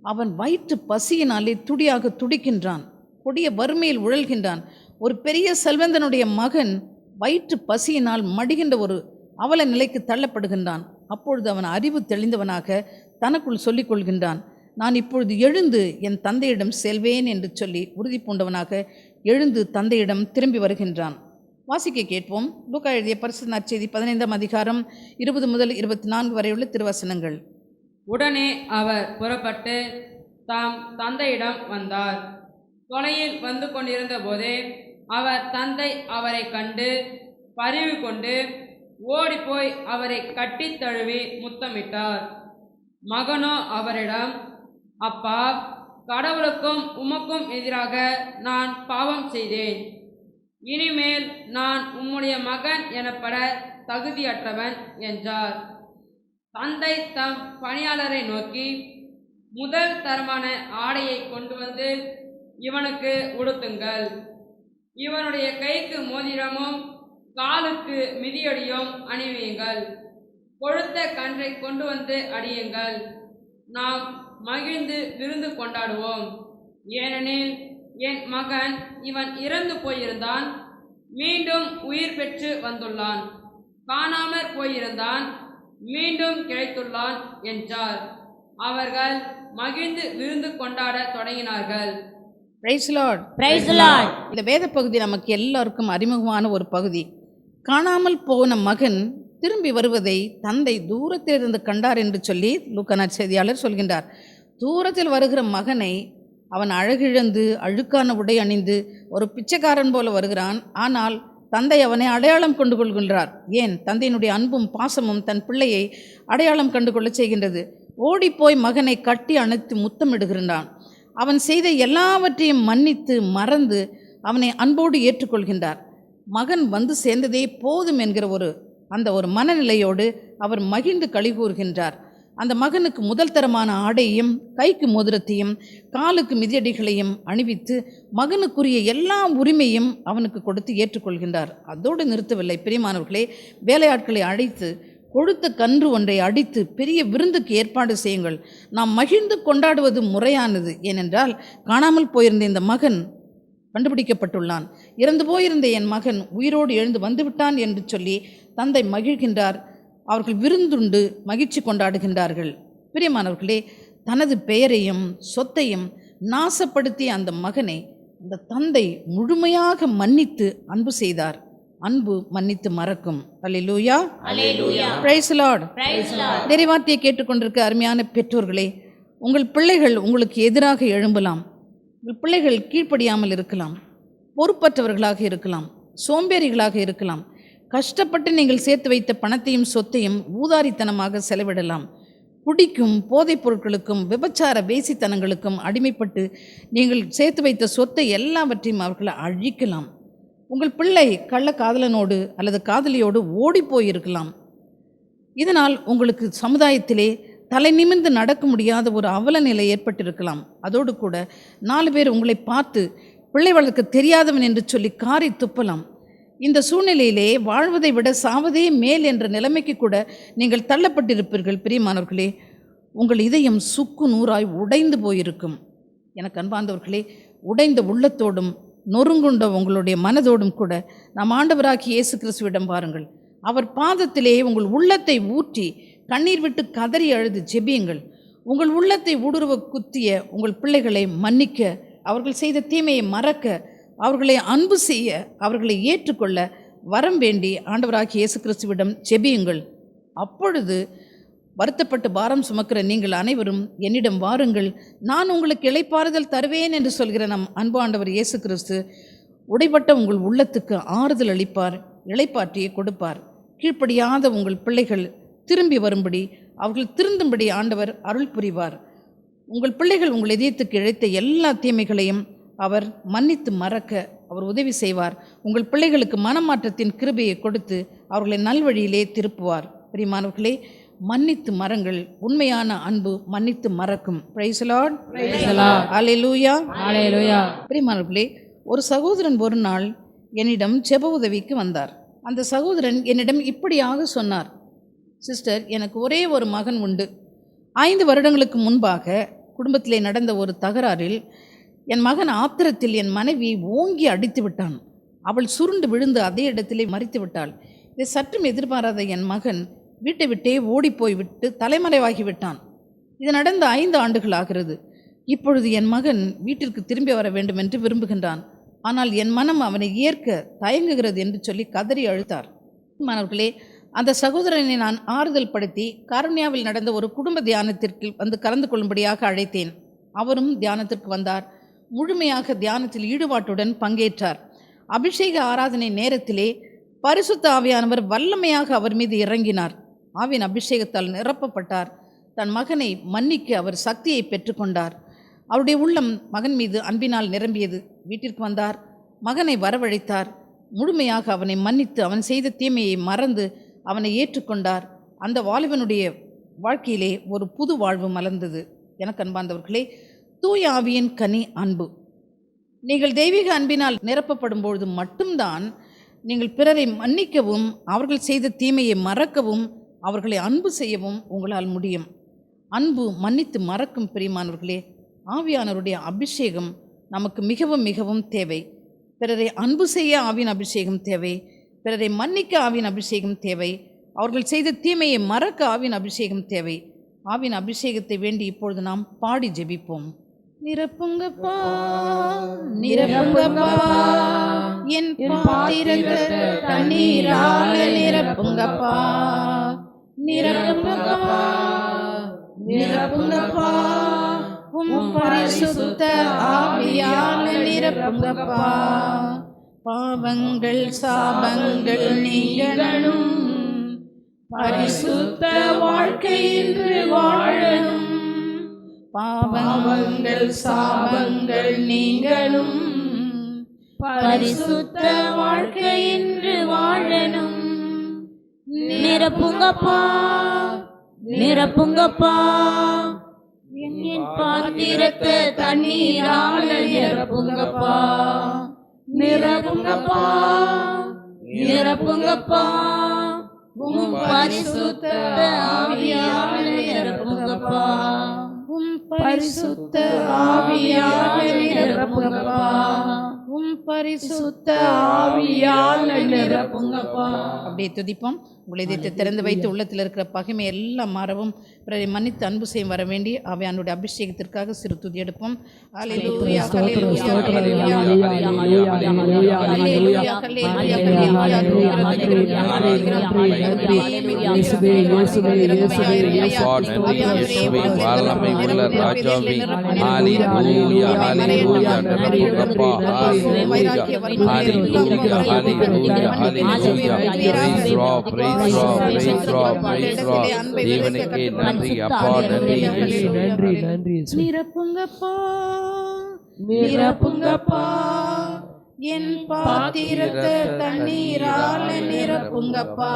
அவன் வயிற்று பசியினாலே துடியாக துடிக்கின்றான். கொடிய வறுமையில் உழல்கின்றான். ஒரு பெரிய செல்வந்தனுடைய மகன் வயிற்று பசியினால் மடிகின்ற ஒரு அவல நிலைக்கு தள்ளப்படுகின்றான். அப்பொழுது அவன் அறிவு தெளிந்தவனாக தனக்குள் சொல்லிக் கொள்கின்றான், நான் இப்பொழுது எழுந்து என் தந்தையிடம் செல்வேன் என்று சொல்லி உறுதி பூண்டவனாக எழுந்து தந்தையிடம் திரும்பி வருகின்றான். வாசிக்க கேட்போம். லூக்கா எழுதிய பரிசுத்த நற்செய்தி 15ஆம் அதிகாரம் 20 முதல் 24 வரையுள்ள திருவசனங்கள். உடனே அவர் புறப்பட்டு தாம் தந்தையிடம் வந்தார். தொலையில் வந்து கொண்டிருந்த போதே அவர் தந்தை அவரை கண்டு பரிவு கொண்டு ஓடிப்போய் அவரை கட்டித் தழுவி முத்தமிட்டார். மகனோ அவரிடம், அப்பா, கடவுளுக்கும் உமக்கும் எதிராக நான் பாவம் செய்தேன். இனிமேல் நான் உம்முடைய மகன் எனப்பட தகுதியற்றவன் என்றார். தந்தை தம் பணியாளரை நோக்கி, முதல் தரமான ஆடையை கொண்டு வந்து இவனுக்கு உடுத்துங்கள், இவனுடைய கைக்கு மோதிரமும் காலுக்கு மிதியடியும் அணிவியுங்கள், கொழுத்த கன்றை கொண்டு வந்து அடியுங்கள், நாம் மகிழ்ந்து விருந்து கொண்டாடுவோம். ஏனெனில் என் மகன் இவன் இறந்து போயிருந்தான், மீண்டும் உயிர் பெற்று வந்துள்ளான், காணாமற் போயிருந்தான், மீண்டும் கிடைத்துள்ளான் என்றார். அவர்கள் மகிழ்ந்து விருந்து கொண்டாட தொடங்கினார்கள். Praise Lord. Praise the Lord. இந்த வேத பகுதி நமக்கு எல்லாருக்கும் அறிமுகமான ஒரு பகுதி. காணாமல் போன மகன் திரும்பி வருவதை தந்தை தூரத்தில் இருந்து கண்டார் என்று சொல்லி லூக்கா நற்செய்தியாளர் சொல்கின்றார். தூரத்தில் வருகிற மகனை அவன் அழகிழந்து அழுக்கான உடை அணிந்து ஒரு பிச்சைக்காரன் போல வருகிறான். ஆனால் தந்தை அவனை அடையாளம் கொண்டு கொள்கின்றார். ஏன்? தந்தையினுடைய அன்பும் பாசமும் தன் பிள்ளையை அடையாளம் கண்டு கொள்ள செய்கின்றது. ஓடிப்போய் மகனை கட்டி அணைத்து முத்தமிடுகின்றான். அவன் செய்த எல்லாவற்றையும் மன்னித்து மறந்து அவனை அன்போடு ஏற்றுக்கொள்கின்றார். மகன் வந்து சேர்ந்ததே போதும் என்கிற ஒரு மனநிலையோடு அவர் மகிழ்ந்து களிகூறுகின்றார். அந்த மகனுக்கு முதல் தரமான ஆடையும் கைக்கு மோதிரத்தையும் காலுக்கு மிதியடிகளையும் அணிவித்து மகனுக்குரிய எல்லா உரிமையும் அவனுக்கு கொடுத்து ஏற்றுக்கொள்கின்றார். அதோடு நிறுத்தவில்லை. பிரியமானவர்களே, வேலையாட்களை அழைத்து கொழுத்த கன்று ஒன்றை அடித்து பெரிய விருந்துக்கு ஏற்பாடு செய்யுங்கள், நாம் மகிழ்ந்து கொண்டாடுவது முறையானது. ஏனென்றால் காணாமல் போயிருந்த இந்த மகன் கண்டுபிடிக்கப்பட்டுள்ளான், இறந்து போயிருந்த என் மகன் உயிரோடு எழுந்து வந்துவிட்டான் என்று சொல்லி தந்தை மகிழ்கின்றார். அவர்கள் விருந்துண்டு மகிழ்ச்சி கொண்டாடுகின்றார்கள். பிரியமானவர்களே, தனது பெயரையும் சொத்தையும் நாசப்படுத்திய அந்த மகனை அந்த தந்தை முழுமையாக மன்னித்து அன்பு செய்தார். அன்பு மன்னித்து மறக்கும். அல்லேலூயா, அல்லேலூயா. Praise the Lord. Praise the Lord. நிறைவார்த்தையை கேட்டுக்கொண்டிருக்க அருமையான பெற்றோர்களே, உங்கள் பிள்ளைகள் உங்களுக்கு எதிராக எழும்பலாம். உங்கள் பிள்ளைகள் கீழ்ப்படியாமல் இருக்கலாம், பொறுப்பற்றவர்களாக இருக்கலாம், சோம்பேறிகளாக இருக்கலாம். கஷ்டப்பட்டு நீங்கள் சேர்த்து வைத்த பணத்தையும் சொத்தையும் ஊதாரித்தனமாக செலவிடலாம். குடிக்கும் போதைப் பொருட்களுக்கும் விபச்சார வேசித்தனங்களுக்கும் அடிமைப்பட்டு நீங்கள் சேர்த்து வைத்த சொத்தை எல்லாவற்றையும் அவர்களை அழிக்கலாம். உங்கள் பிள்ளை கள்ள காதலனோடு அல்லது காதலியோடு ஓடி போயிருக்கலாம். இதனால் உங்களுக்கு சமுதாயத்திலே தலை நிமிர்ந்து நடக்க முடியாத ஒரு அவல நிலை ஏற்பட்டிருக்கலாம். அதோடு கூட 4 பேர் உங்களை பார்த்து பிள்ளை வளர்க்க தெரியாதவன் என்று சொல்லி காரி துப்பலாம். இந்த சூழ்நிலையிலே வாழ்வதை விட சாவதே மேல் என்ற நிலைமைக்கு கூட நீங்கள் தள்ளப்பட்டிருப்பீர்கள். பிரியமானவர்களே, உங்கள் இதயம் சுக்கு நூறாய் உடைந்து போயிருக்கும். எனக்கு அன்பார்ந்தவர்களே, உடைந்த உள்ளத்தோடும் நொறுங்குண்ட உங்களுடைய மனதோடும் கூட நாம் ஆண்டவராகிய இயேசு கிறிஸ்துவிடம் பாருங்கள். அவர் பாதத்திலே உங்கள் உள்ளத்தை ஊற்றி கண்ணீர் விட்டு கதறி அழுது ஜெபியுங்கள். உங்கள் உள்ளத்தை ஊடுருவ குத்திய உங்கள் பிள்ளைகளை மன்னிக்க, அவர்கள் செய்த தீமையை மறக்க, அவர்களை அன்பு செய்ய, அவர்களை ஏற்றுக்கொள்ள வரம் வேண்டி ஆண்டவராகிய இயேசு கிறிஸ்துவிடம் ஜெபியுங்கள். அப்பொழுது வருத்தப்பட்டு பாரம் சுமக்கிற நீங்கள் அனைவரும் என்னிடம் வாருங்கள், நான் உங்களுக்கு இளைப்பாறுதல் தருவேன் என்று சொல்கிற நம் அன்பு ஆண்டவர் இயேசு கிறிஸ்து உடைப்பட்ட உங்கள் உள்ளத்துக்கு ஆறுதல் அளிப்பார், இளைப்பாற்றியை கொடுப்பார். கீழ்ப்படியாத உங்கள் பிள்ளைகள் திரும்பி வரும்படி, அவர்கள் திருந்தும்படி ஆண்டவர் அருள் புரிவார். உங்கள் பிள்ளைகள் உங்கள் இதயத்துக்கு இழைத்த எல்லா தீமைகளையும் அவர் மன்னித்து மறக்க அவர் உதவி செய்வார். உங்கள் பிள்ளைகளுக்கு மனமாற்றத்தின் கிருபையை கொடுத்து அவர்களை நல்வழியிலே திருப்புவார். பிரியமானவர்களே, மன்னித்து மறங்கள். உண்மையான அன்பு மன்னித்து மறக்கும். Praise the Lord. ஹல்லேலூயா. பிரியமானவர்களே, ஒரு சகோதரன் ஒரு நாள் என்னிடம் ஜெப உதவிக்கு வந்தார். அந்த சகோதரன் என்னிடம் இப்படியாக சொன்னார், சிஸ்டர், எனக்கு ஒரே ஒரு மகன் உண்டு. 5 வருடங்களுக்கு முன்பாக குடும்பத்திலே நடந்த ஒரு தகராறில் என் மகன் ஆத்திரத்தில் என் மனைவி ஓங்கி அடித்து விட்டான். அவள் சுருண்டு விழுந்து அதே இடத்திலே மரித்து விட்டாள். இதை சற்றும் எதிர்பாராத என் மகன் வீட்டை விட்டே ஓடிப்போய் விட்டு தலைமறைவாகி விட்டான். இது நடந்த 5 ஆண்டுகள் ஆகிறது. இப்பொழுது என் மகன் வீட்டிற்கு திரும்பி வர வேண்டும் என்று விரும்புகின்றான். ஆனால் என் மனம் அவனை ஏற்க தயங்குகிறது என்று சொல்லி கதறி அழுத்தார். மாணவர்களே, அந்த சகோதரனை நான் ஆறுதல் படுத்தி காருண்யாவில் நடந்த ஒரு குடும்ப தியானத்திற்கு வந்து கலந்து கொள்ளும்படியாக அழைத்தேன். அவரும் தியானத்திற்கு வந்தார். முழுமையாக தியானத்தில் ஈடுபாட்டுடன் பங்கேற்றார். அபிஷேக ஆராதனை நேரத்திலே பரிசுத்த ஆவியானவர் வல்லமையாக அவர் மீது இறங்கினார். ஆவின் அபிஷேகத்தால் நிரப்பப்பட்டார். தன் மகனை மன்னிக்க அவர் சக்தியை பெற்றுக்கொண்டார். அவருடைய உள்ளம் மகன் மீது அன்பினால் நிரம்பியது. வீட்டிற்கு வந்தார், மகனை வரவழைத்தார். முழுமையாக அவனை மன்னித்து அவன் செய்த தீமையை மறந்து அவனை ஏற்றுக்கொண்டார். அந்த வாலிபனுடைய வாழ்க்கையிலே ஒரு புது வாழ்வு மலர்ந்தது. எனக்கு அன்பார்ந்தவர்களே, தூய ஆவியின் கனி அன்பு. நீங்கள் தெய்வீக அன்பினால் நிரப்பப்படும் பொழுது மட்டும்தான் நீங்கள் பிறரை மன்னிக்கவும், அவர்கள் செய்த தீமையை மறக்கவும், அவர்களை அன்பு செய்யவும் உங்களால் முடியும். அன்பு மன்னித்து மறக்கும். பிரியமானவர்களே, ஆவியானவருடைய அபிஷேகம் நமக்கு மிகவும் மிகவும் தேவை. பிறரை அன்பு செய்ய ஆவியின் அபிஷேகம் தேவை. பிறரை மன்னிக்க ஆவியின் அபிஷேகம் தேவை. அவர்கள் செய்த தீமையை மறக்க ஆவியின் அபிஷேகம் தேவை. ஆவியின் அபிஷேகத்தை வேண்டி இப்பொழுது நாம் பாடி ஜெபிப்போம். நிரப்புங்கப்பா, நிரப்புங்கப்பா, என் பாத்திரத்தை தண்ணீரால நிரப்புங்கப்பா, நிரப்புங்கப்பா, நிரப்புங்கப்பா, உம் பரிசுத்த ஆவியால நிரப்புங்கப்பா. பாவங்கள் சாபங்கள் நீங்களும் பரிசுத்த வாழ்க்கை என்று வாழணும். பாவங்கள் சாபங்கள் நீங்களும் பரிசுத்த வாழ்க்கை என்று வாழணும். நிரப்புங்கப்பா, நிரப்புங்கப்பா, என் பாத்திரத்தை தண்ணீரால நிரப்புங்கப்பா, நிரப்புங்கப்பா, நிரப்புங்கப்பா, உம் பரிசுத்த ஆவியால நிரப்புங்கப்பா, உம் பரிசுத்த ஆவியால நிரப்புங்கப்பா, உம் பரிசுத்த ஆவியால நிரப்புங்கப்பா. அப்படியே துதிப்போம். உங்களை இதயத்தை திறந்து வைத்து உள்ளத்தில் இருக்கிற பகைமை எல்லாம் மாறவும், பிறரை மன்னித்து அன்பு செய்யும் வர வேண்டி ஆவியானுடைய அபிஷேகத்திற்காக சிறு துதி எடுப்போம். ஹல்லேலூயா, ஹல்லேலூயா, ஹல்லேலூயா, ஹல்லேலூயா, ஹல்லேலூயா, தேவனுக்கே நன்றி நன்றி அப்பா, நன்றி நன்றி நன்றி நன்றி. நிரப்புங்கப்பா நிரப்புங்கப்பா, என் பாத்திரத்தை தண்ணீரால நிரப்புங்கப்பா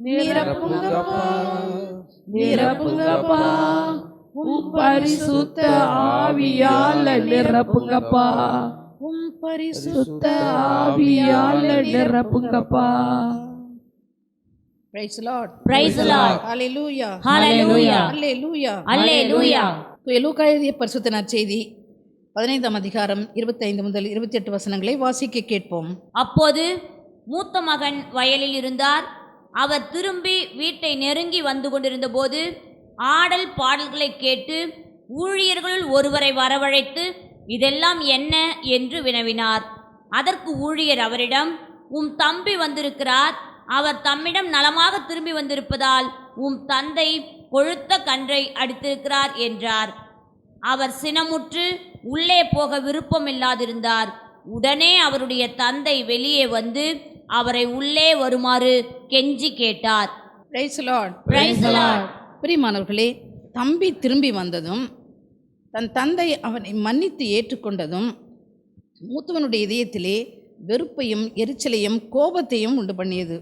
நிரப்புங்கப்பா நிரப்புங்கப்பா, உம் பரிசுத்த ஆவியால நிரப்புங்கப்பா, உம் சுத்த ஆவியால நிரப்புங்கப்பா. Praise the Lord. Praise the Lord. Hallelujah. Hallelujah. Hallelujah. Hallelujah. லூக்கா எழுதிய பரிசுத்த நற்செய்தி 15ஆம் அதிகாரம் 25 முதல் 28 வசனங்களை வாசிக்க கேட்போம். அப்போது மூத்த மகன் வயலில் இருந்தார். அவர் திரும்பி வீட்டை நெருங்கி வந்து கொண்டிருந்த போது ஆடல் பாடல்களை கேட்டு ஊழியர்களுள் ஒருவரை வரவழைத்து, இதெல்லாம் என்ன என்று வினவினார். அதற்கு ஊழியர் அவரிடம், உம் தம்பி வந்திருக்கிறார். அவர் தம்மிடம் நலமாக திரும்பி வந்திருப்பதால் உம் தந்தை கொழுத்த கன்றை அடித்திருக்கிறார் என்றார். அவர் சினமுற்று உள்ளே போக விருப்பமில்லாதிருந்தார். உடனே அவருடைய தந்தை வெளியே வந்து அவரை உள்ளே வருமாறு கெஞ்சி கேட்டார். Praise the Lord. Praise the Lord. பிரியமானவர்களே, தம்பி திரும்பி வந்ததும் தன் தந்தை அவனை மன்னித்து ஏற்றுக்கொண்டதும் மூத்தவனுடைய இதயத்திலே வெறுப்பையும் எரிச்சலையும் கோபத்தையும் உண்டு பண்ணியது.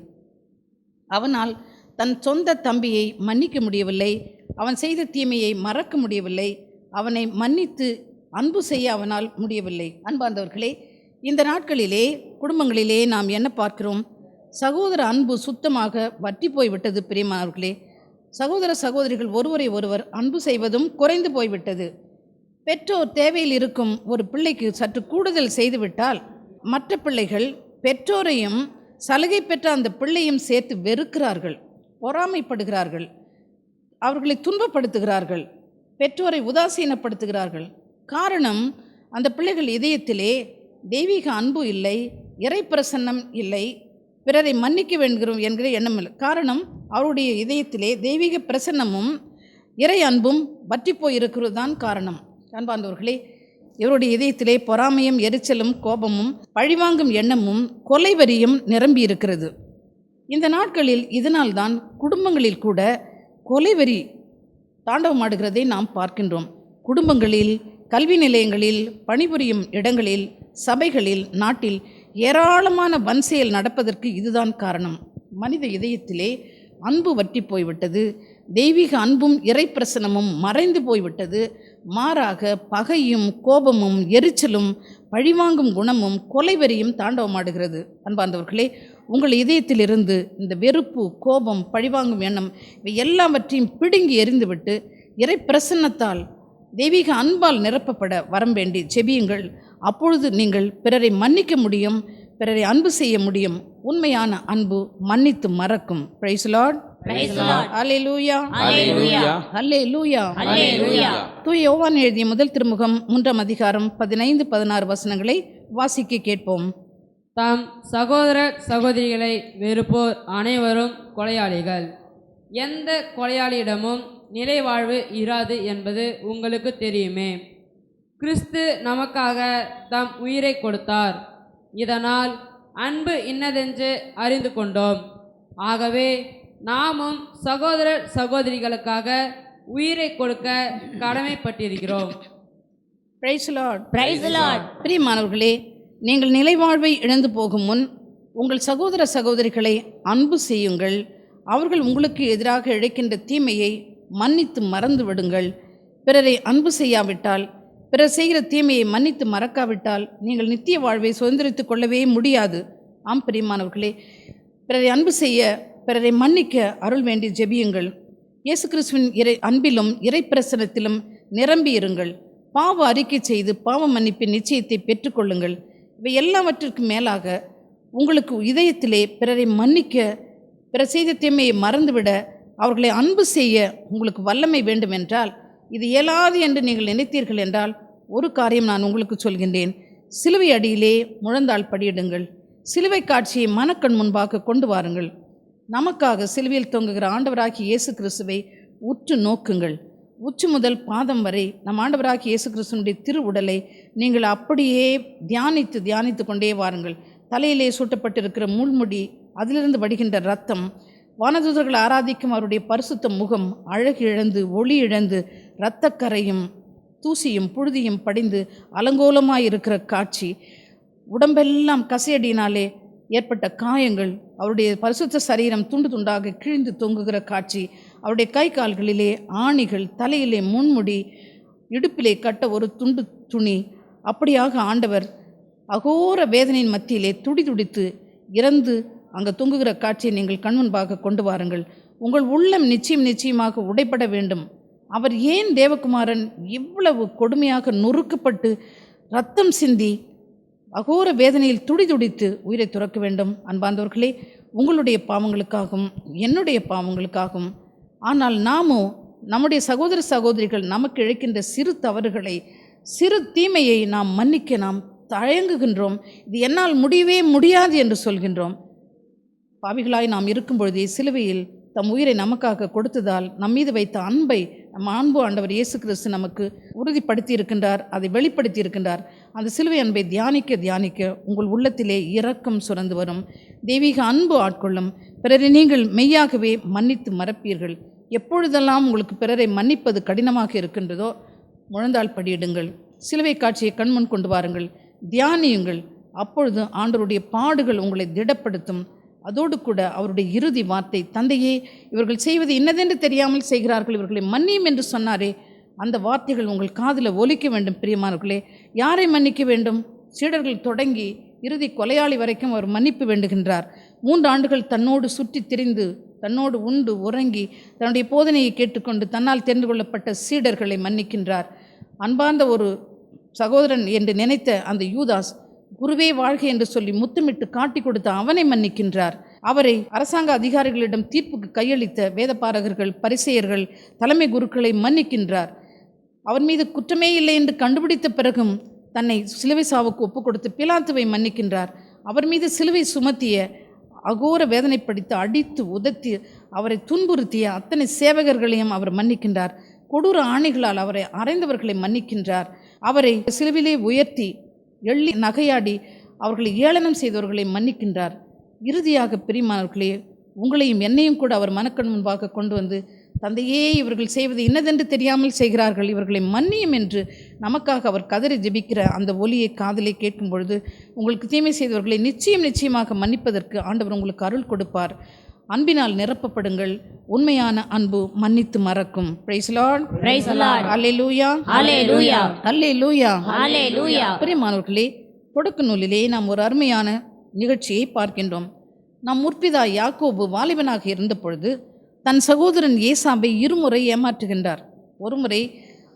அவனால் தன் சொந்த தம்பியை மன்னிக்க முடியவில்லை. அவன் செய்த தீமையை மறக்க முடியவில்லை. அவனை மன்னித்து அன்பு செய்ய அவனால் முடியவில்லை. அன்பார்ந்தவர்களே, இந்த நாட்களிலே குடும்பங்களிலே நாம் என்ன பார்க்கிறோம்? சகோதர அன்பு சுத்தமாக வற்றி போய்விட்டது. பிரியமானவர்களே, சகோதர சகோதரிகள் ஒருவரை ஒருவர் அன்பு செய்வதும் குறைந்து போய்விட்டது. பெற்றோர் தேவையில் இருக்கும் ஒரு பிள்ளைக்கு சற்று கூடுதல் செய்துவிட்டால் மற்ற பிள்ளைகள் பெற்றோரையும் சலுகை பெற்ற அந்த பிள்ளையும் சேர்த்து வெறுக்கிறார்கள், பொறாமைப்படுகிறார்கள், அவர்களை துன்பப்படுத்துகிறார்கள், பெற்றோரை உதாசீனப்படுத்துகிறார்கள். காரணம், அந்த பிள்ளைகள் இதயத்திலே தெய்வீக அன்பு இல்லை, இறை பிரசன்னம் இல்லை, பிறரை மன்னிக்க வேண்டும் என்கிற எண்ணம் இல்லை. காரணம், அவருடைய இதயத்திலே தெய்வீக பிரசன்னமும் இறை அன்பும் வற்றி போயிருக்கிறது தான் காரணம். அன்பார்ந்தவர்களே, இவருடைய இதயத்திலே பொறாமையும் எரிச்சலும் கோபமும் பழிவாங்கும் எண்ணமும் கொலைவரியும் நிரம்பி இருக்கிறது. இந்த நாட்களில் இதனால்தான் குடும்பங்களில் கூட கொலைவரி தாண்டவமாடுகிறதை நாம் பார்க்கின்றோம். குடும்பங்களில், கல்வி நிலையங்களில், பணிபுரியும் இடங்களில், சபைகளில், நாட்டில் ஏராளமான வன்செயல் நடப்பதற்கு இதுதான் காரணம். மனித இதயத்திலே அன்பு வற்றி போய்விட்டது. தெய்வீக அன்பும் இறைப்பிரசனமும் மறைந்து போய்விட்டது. மாறாக பகையும் கோபமும் எரிச்சலும் பழிவாங்கும் குணமும் கொலைவெறியும் தாண்டவமாடுகிறது. அன்பார்ந்தவர்களே, உங்கள் இதயத்திலிருந்து இந்த வெறுப்பு, கோபம், பழிவாங்கும் எண்ணம் இவை எல்லாவற்றையும் பிடுங்கி எறிந்துவிட்டு இறைப்பிரசன்னத்தால் தெய்வீக அன்பால் நிரப்பப்பட வரம் வேண்டி செபியுங்கள். அப்பொழுது நீங்கள் பிறரை மன்னிக்க முடியும், பிறரை அன்பு செய்ய முடியும். உண்மையான அன்பு மன்னித்து மறக்கும். Praise the Lord. Praise the Lord. Hallelujah. Hallelujah. Hallelujah. Hallelujah. தூய யோவான் எழுதிய முதல் திருமுகம் 3ஆம் அதிகாரம் 15-16 வசனங்களை வாசிக்க கேட்போம். தாம் சகோதர சகோதரிகளை வெறுப்போர் அனைவரும் கொலையாளிகள். எந்த கொலையாளியிடமும் நிலை வாழ்வு இராது என்பது உங்களுக்கு தெரியுமே. கிறிஸ்து நமக்காக தம் உயிரை கொடுத்தார். இதனால் அன்பு இன்னதென்று அறிந்து கொண்டோம். ஆகவே நாமும் சகோதர சகோதரிகளுக்காக உயிரை கொடுக்க கடமைப்பட்டிருக்கிறோம். Praise the Lord. Praise the Lord. பிரியமானவர்களே, நீங்கள் நிலைவாழ்வை இழந்து போகும் முன் உங்கள் சகோதர சகோதரிகளை அன்பு செய்யுங்கள். அவர்கள் உங்களுக்கு எதிராக இழைக்கின்ற தீமையை மன்னித்து மறந்து விடுங்கள். பிறரை அன்பு செய்யாவிட்டால், பிறர் செய்கிற தீமையை மன்னித்து மறக்காவிட்டால் நீங்கள் நித்திய வாழ்வை சுதந்திரித்துக் கொள்ளவே முடியாது. ஆம் பிரியமானவர்களே, பிறரை அன்பு செய்ய, பிறரை மன்னிக்க அருள் வேண்டி ஜெபியுங்கள். இயேசு கிறிஸ்துவின் அன்பிலும் இறைப்பிரசனத்திலும் நிரம்பி இருங்கள். பாவ அறிக்கை செய்து பாவ மன்னிப்பின் நிச்சயத்தை பெற்றுக்கொள்ளுங்கள். இவை எல்லாவற்றிற்கும் மேலாக உங்களுக்கு இதயத்திலே பிறரை மன்னிக்க, பிறர் செய்த தீமையை மறந்துவிட, அவர்களை அன்பு செய்ய உங்களுக்கு வல்லமை வேண்டும் என்றால், இது இயலாது என்று நீங்கள் நினைத்தீர்கள் என்றால், ஒரு காரியம் நான் உங்களுக்கு சொல்கின்றேன். சிலுவை அடியிலே முழந்தாள் படியிடுங்கள். சிலுவை காட்சியை மனக்கண் முன்பாக கொண்டு வாருங்கள். நமக்காக சிலுவையில் தொங்குகிற ஆண்டவராகிய இயேசு கிறிஸ்துவை உற்று நோக்குங்கள். உச்சி முதல் பாதம் வரை நம் ஆண்டவராகிய இயேசு கிறிஸ்துவினுடைய திரு உடலை நீங்கள் அப்படியே தியானித்து கொண்டே வாருங்கள். தலையிலே சூட்டப்பட்டிருக்கிற முள்முடி, அதிலிருந்து வடிகின்ற இரத்தம், வானதூதர்கள் ஆராதிக்கும் அவருடைய பரிசுத்த முகம் அழகு இழந்து ஒளி இழந்து இரத்தக்கரையும் தூசியும் புழுதியும் படிந்து அலங்கோலமாய் இருக்கிற காட்சி, உடம்பெல்லாம் கசையடினாலே ஏற்பட்ட காயங்கள், அவருடைய பரிசுத்த சரீரம் துண்டு துண்டாக கிழிந்து தொங்குகிற காட்சி, அவருடைய கை கால்களிலே ஆணிகள், தலையிலே முன்முடி, இடுப்பிலே கட்ட ஒரு துண்டு துணி, அப்படியாக ஆண்டவர் அகோர வேதனையின் மத்தியிலே துடிதுடித்து இறந்து அங்கே தொங்குகிற காட்சியை நீங்கள் கண்முன்பாக கொண்டு வாருங்கள். உங்கள் உள்ளம் நிச்சயமாக உடைப்பட வேண்டும். அவர் ஏன் தேவகுமாரன் இவ்வளவு கொடுமையாக நொறுக்கப்பட்டு இரத்தம் சிந்தி அகோர வேதனையில் துடிதுடித்து உயிரை துறக்க வேண்டும்? அன்பார்ந்தவர்களே, உங்களுடைய பாவங்களுக்காகவும் என்னுடைய பாவங்களுக்காகவும். ஆனால் நாமோ நம்முடைய சகோதர சகோதரிகள் நமக்கு இழைக்கின்ற சிறு தவறுகளை, சிறு தீமையை நாம் மன்னிக்க நாம் தயங்குகின்றோம். இது என்னால் முடியவே முடியாது என்று சொல்கின்றோம். பாவிகளாய் நாம் இருக்கும் பொழுதே சிலுவையில் தம் உயிரை நமக்காக கொடுத்ததால் நம்மீது வைத்த அன்பை நம் அன்பு ஆண்டவர் இயேசு கிறிஸ்து நமக்கு உறுதிப்படுத்தி இருக்கின்றார், அதை வெளிப்படுத்தி இருக்கின்றார். அந்த சிலுவை அன்பை தியானிக்க தியானிக்க உங்கள் உள்ளத்திலே இரக்கம் சுரந்து வரும், தெய்வீக அன்பு ஆட்கொள்ளும். பிறரை நீங்கள் மெய்யாகவே மன்னித்து மறப்பீர்கள். எப்பொழுதெல்லாம் உங்களுக்கு பிறரை மன்னிப்பது கடினமாக இருக்கின்றதோ முழந்தாள் படியிடுங்கள், சிலுவை காட்சியை கண்முன் கொண்டு வாருங்கள், தியானியுங்கள். அப்பொழுது ஆண்டவருடைய பாடுகள் உங்களை திடப்படுத்தும். அதோடு கூட அவருடைய இறுதி வார்த்தை, தந்தையே இவர்கள் செய்வது இன்னதென்று தெரியாமல் செய்கிறார்கள், இவர்களை மன்னியும் என்று சொன்னாரே, அந்த வார்த்தைகள் உங்கள் காதில் ஒலிக்க வேண்டும். பிரியமானவர்களே, யாரை மன்னிக்க வேண்டும்? சீடர்கள் தொடங்கி இறுதி கொலையாளி வரைக்கும் அவர் மன்னிப்பு வேண்டுகின்றார். 3 ஆண்டுகள் தன்னோடு சுற்றி திரிந்து, தன்னோடு உண்டு உறங்கி, தன்னுடைய போதனையை கேட்டுக்கொண்டு தன்னால் தெரிந்து கொள்ளப்பட்ட சீடர்களை மன்னிக்கின்றார். அன்பார்ந்த ஒரு சகோதரன் என்று நினைத்த அந்த யூதாஸ், குருவே வாழ்க என்று சொல்லி முத்தமிட்டு காட்டி கொடுத்த அவனை மன்னிக்கின்றார். அவரை அரசாங்க அதிகாரிகளிடம் தீர்ப்புக்கு கையளித்த வேதபாரகர்கள், பரிசேயர்கள், தலைமை குருக்களை மன்னிக்கின்றார். அவர் மீது குற்றமே இல்லை என்று கண்டுபிடித்த பிறகும் தன்னை சிலுவை சாவுக்கு ஒப்புக் கொடுத்து பிலாத்துவை மன்னிக்கின்றார். அவர் மீது சிலுவை சுமத்திய, அகோர வேதனைப்படுத்தி அடித்து உதத்தி அவரை துன்புறுத்திய அத்தனை சேவகர்களையும் அவர் மன்னிக்கின்றார். கொடூர ஆணைகளால் அவரை அறைந்தவர்களை மன்னிக்கின்றார். அவரை சிலுவிலே உயர்த்தி எள்ளி நகையாடி அவர்களை ஏளனம் செய்தவர்களை மன்னிக்கின்றார். இறுதியாக பிரியமானவர்களே, உங்களையும் என்னையும் கூட அவர் மனக்கண் முன்பாக கொண்டு வந்து, தந்தையே இவர்கள் செய்வது இன்னதென்று தெரியாமல் செய்கிறார்கள், இவர்களை மன்னியும் என்று நமக்காக அவர் கதறி ஜெபிக்கிற அந்த ஒலியை காதலை கேட்கும் பொழுது, உங்களுக்கு தீமை செய்தவர்களை நிச்சயமாக மன்னிப்பதற்கு ஆண்டவர் உங்களுக்கு அருள் கொடுப்பார். அன்பினால் நிரப்பப்படுங்கள். உண்மையான அன்பு மன்னித்து மறக்கும். பிரைஸ் லார்ட், பிரைஸ் லார்ட், அல்லேலூயா, அல்லேலூயா, அல்லேலூயா, அல்லேலூயா. பிரியமானவர்களே, தொடக்க நூலிலே நாம் ஒரு அருமையான நிகழ்ச்சியை பார்க்கின்றோம். நம் முற்பிதா யாக்கோபு வாலிபனாக இருந்த பொழுது தன் சகோதரன் ஏசாவை இருமுறை ஏமாற்றுகின்றார். ஒருமுறை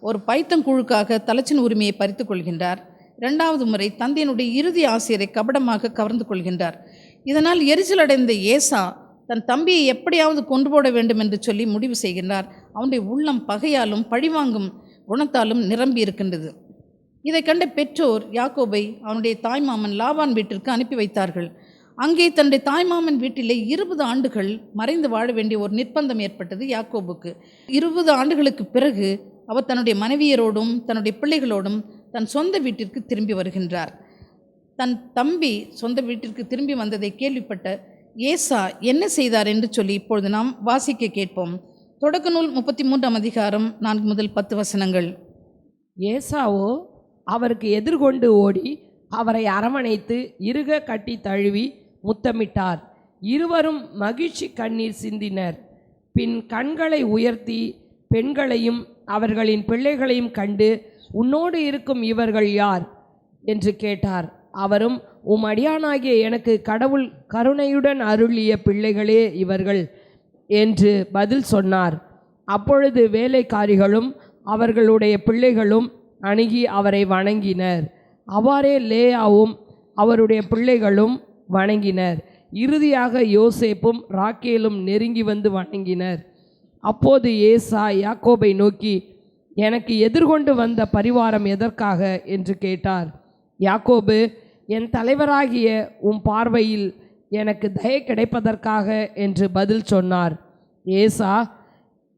ஒரு பைத்தங்குழுக்காக தலைச்சின் உரிமையை பறித்து கொள்கின்றார். 2வது முறை தந்தையினுடைய இறுதி ஆசிரியரை கபடமாக கவர்ந்து கொள்கின்றார். இதனால் எரிச்சல் அடைந்த ஏசா தன் தம்பியை எப்படியாவது கொண்டு போட வேண்டும் என்று சொல்லி முடிவு செய்கின்றார். அவனுடைய உள்ளம் பகையாலும் பழிவாங்கும் குணத்தாலும் நிரம்பி இருக்கின்றது. இதை கண்ட பெற்றோர் யாக்கோபை அவனுடைய தாய்மாமன் லாபான் வீட்டிற்கு அனுப்பி வைத்தார்கள். அங்கே தன்னுடைய தாய்மாமன் வீட்டிலே 20 ஆண்டுகள் மறைந்து வாழ வேண்டிய ஒரு நிர்பந்தம் ஏற்பட்டது யாக்கோபுக்கு. 20 ஆண்டுகளுக்கு பிறகு அவர் தன்னுடைய மனைவியரோடும் தன்னுடைய பிள்ளைகளோடும் தன் சொந்த வீட்டிற்கு திரும்பி வருகின்றார். தன் தம்பி சொந்த வீட்டிற்கு திரும்பி வந்ததை கேள்விப்பட்ட ஏசா என்ன செய்தார் என்று சொல்லி இப்பொழுது நாம் வாசிக்க கேட்போம். தொடக்க நூல் 33ஆம் அதிகாரம் 4 முதல் 10 வசனங்கள். ஏசாவோ அவருக்கு எதிர்கொண்டு ஓடி அவரை அரவணைத்து இறுக கட்டி தழுவி முத்தமிட்டார். இருவரும் மகிழ்ச்சி கண்ணீர் சிந்தினர். பின் கண்களை உயர்த்தி பெண்களையும் அவர்களின் பிள்ளைகளையும் கண்டு, உன்னோடு இருக்கும் இவர்கள் யார் என்று கேட்டார். அவரும், உம் அடியானாகிய எனக்கு கடவுள் கருணையுடன் அருளிய பிள்ளைகளே இவர்கள் என்று பதில் சொன்னார். அப்பொழுது வேலைக்காரிகளும் அவர்களுடைய பிள்ளைகளும் அணுகி அவரை வணங்கினர். அவ்வாறே லேயாவும் அவருடைய பிள்ளைகளும் வணங்கினர். இறுதியாக யோசேப்பும் ராக்கேலும் நெருங்கி வந்து வணங்கினர். அப்போது ஏசா யாக்கோபை நோக்கி, எனக்கு எதிர்கொண்டு வந்த பரிவாரம் எதற்காக என்று கேட்டார். யாக்கோபு, என் தலைவராகிய உம் பார்வையில் எனக்கு தயை கிடைப்பதற்காக என்று பதில் சொன்னார். ஏசா,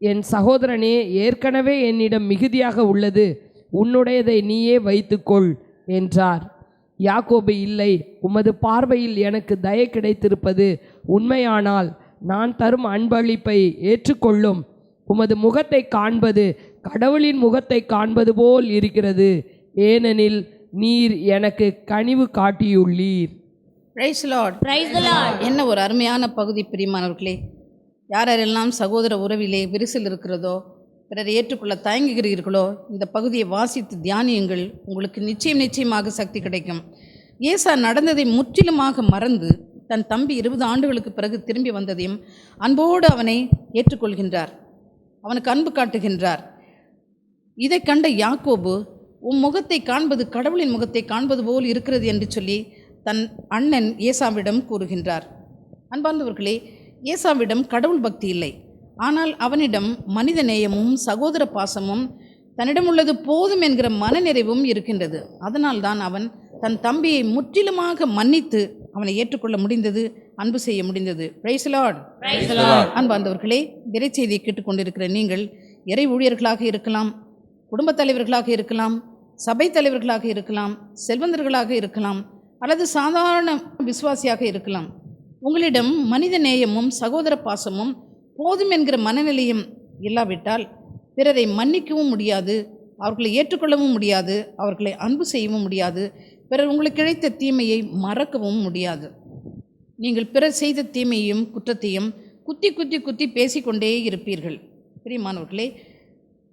என் சகோதரனே, ஏற்கனவே என்னிடம் மிகுதியாக உள்ளது, உன்னுடையதை நீயே வைத்துக்கொள் என்றார். யாக்கோபு, இல்லை, உமது பார்வையில் எனக்கு தயை கிடைத்திருப்பது உண்மையானால் நான் தரும் அன்பளிப்பை ஏற்றுக்கொள்ளும். உமது முகத்தை காண்பது கடவுளின் முகத்தை காண்பது போல் இருக்கிறது, ஏனெனில் நீர் எனக்கு கனிவு காட்டியுள்ளீர். Praise Lord. Praise the Lord. என்ன ஒரு அருமையான பகுதி பிரியமானவர்களே. யாரெல்லாம் சகோதர உறவிலே விரிசல் இருக்கிறதோ, பிறரை ஏற்றுக்கொள்ள தயங்குகிறீர்களோ, இந்த பகுதியை வாசித்து தியானியுங்கள். உங்களுக்கு நிச்சயமாக சக்தி கிடைக்கும். ஏசா நடந்ததை முற்றிலுமாக மறந்து தன் தம்பி 20 ஆண்டுகளுக்கு பிறகு திரும்பி வந்ததையும் அன்போடு அவனை ஏற்றுக்கொள்கின்றார், அவனுக்கு அன்பு காட்டுகின்றார். இதை கண்ட யாக்கோபு, உன் முகத்தை காண்பது கடவுளின் முகத்தை காண்பது போல் இருக்கிறது என்று சொல்லி தன் அண்ணன் ஏசாவிடம் கூறுகின்றார். அன்பார்ந்தவர்களே, ஏசாவிடம் கடவுள் பக்தி இல்லை, ஆனால் அவனிடம் மனித நேயமும் சகோதர பாசமும் தன்னிடம் உள்ளது போதும் என்கிற மனநிறைவும் இருக்கின்றது. அதனால்தான் அவன் தன் தம்பியை முற்றிலுமாக மன்னித்து அவனை ஏற்றுக்கொள்ள முடிந்தது, அன்பு செய்ய முடிந்தது. Praise Lord. அன்பார்ந்தவர்களே, இறைச்செய்தியை கேட்டுக்கொண்டிருக்கிற நீங்கள் இறை ஊழியர்களாக இருக்கலாம், குடும்பத் தலைவர்களாக இருக்கலாம், சபை தலைவர்களாக இருக்கலாம், செல்வந்தர்களாக இருக்கலாம், அல்லது சாதாரண விசுவாசியாக இருக்கலாம். உங்களிடம் மனித நேயமும் சகோதர பாசமும் போதும் என்கிற மனநிலையும் இல்லாவிட்டால் பிறரை மன்னிக்கவும் முடியாது, அவர்களை ஏற்றுக்கொள்ளவும் முடியாது, அவர்களை அன்பு செய்யவும் முடியாது, பிறர் உங்களுக்கு கிடைத்த தீமையை மறக்கவும் முடியாது. நீங்கள் பிறர் செய்த தீமையையும் குற்றத்தையும் குத்தி குத்தி குத்தி பேசிக்கொண்டே இருப்பீர்கள். பிரியமானவர்களே,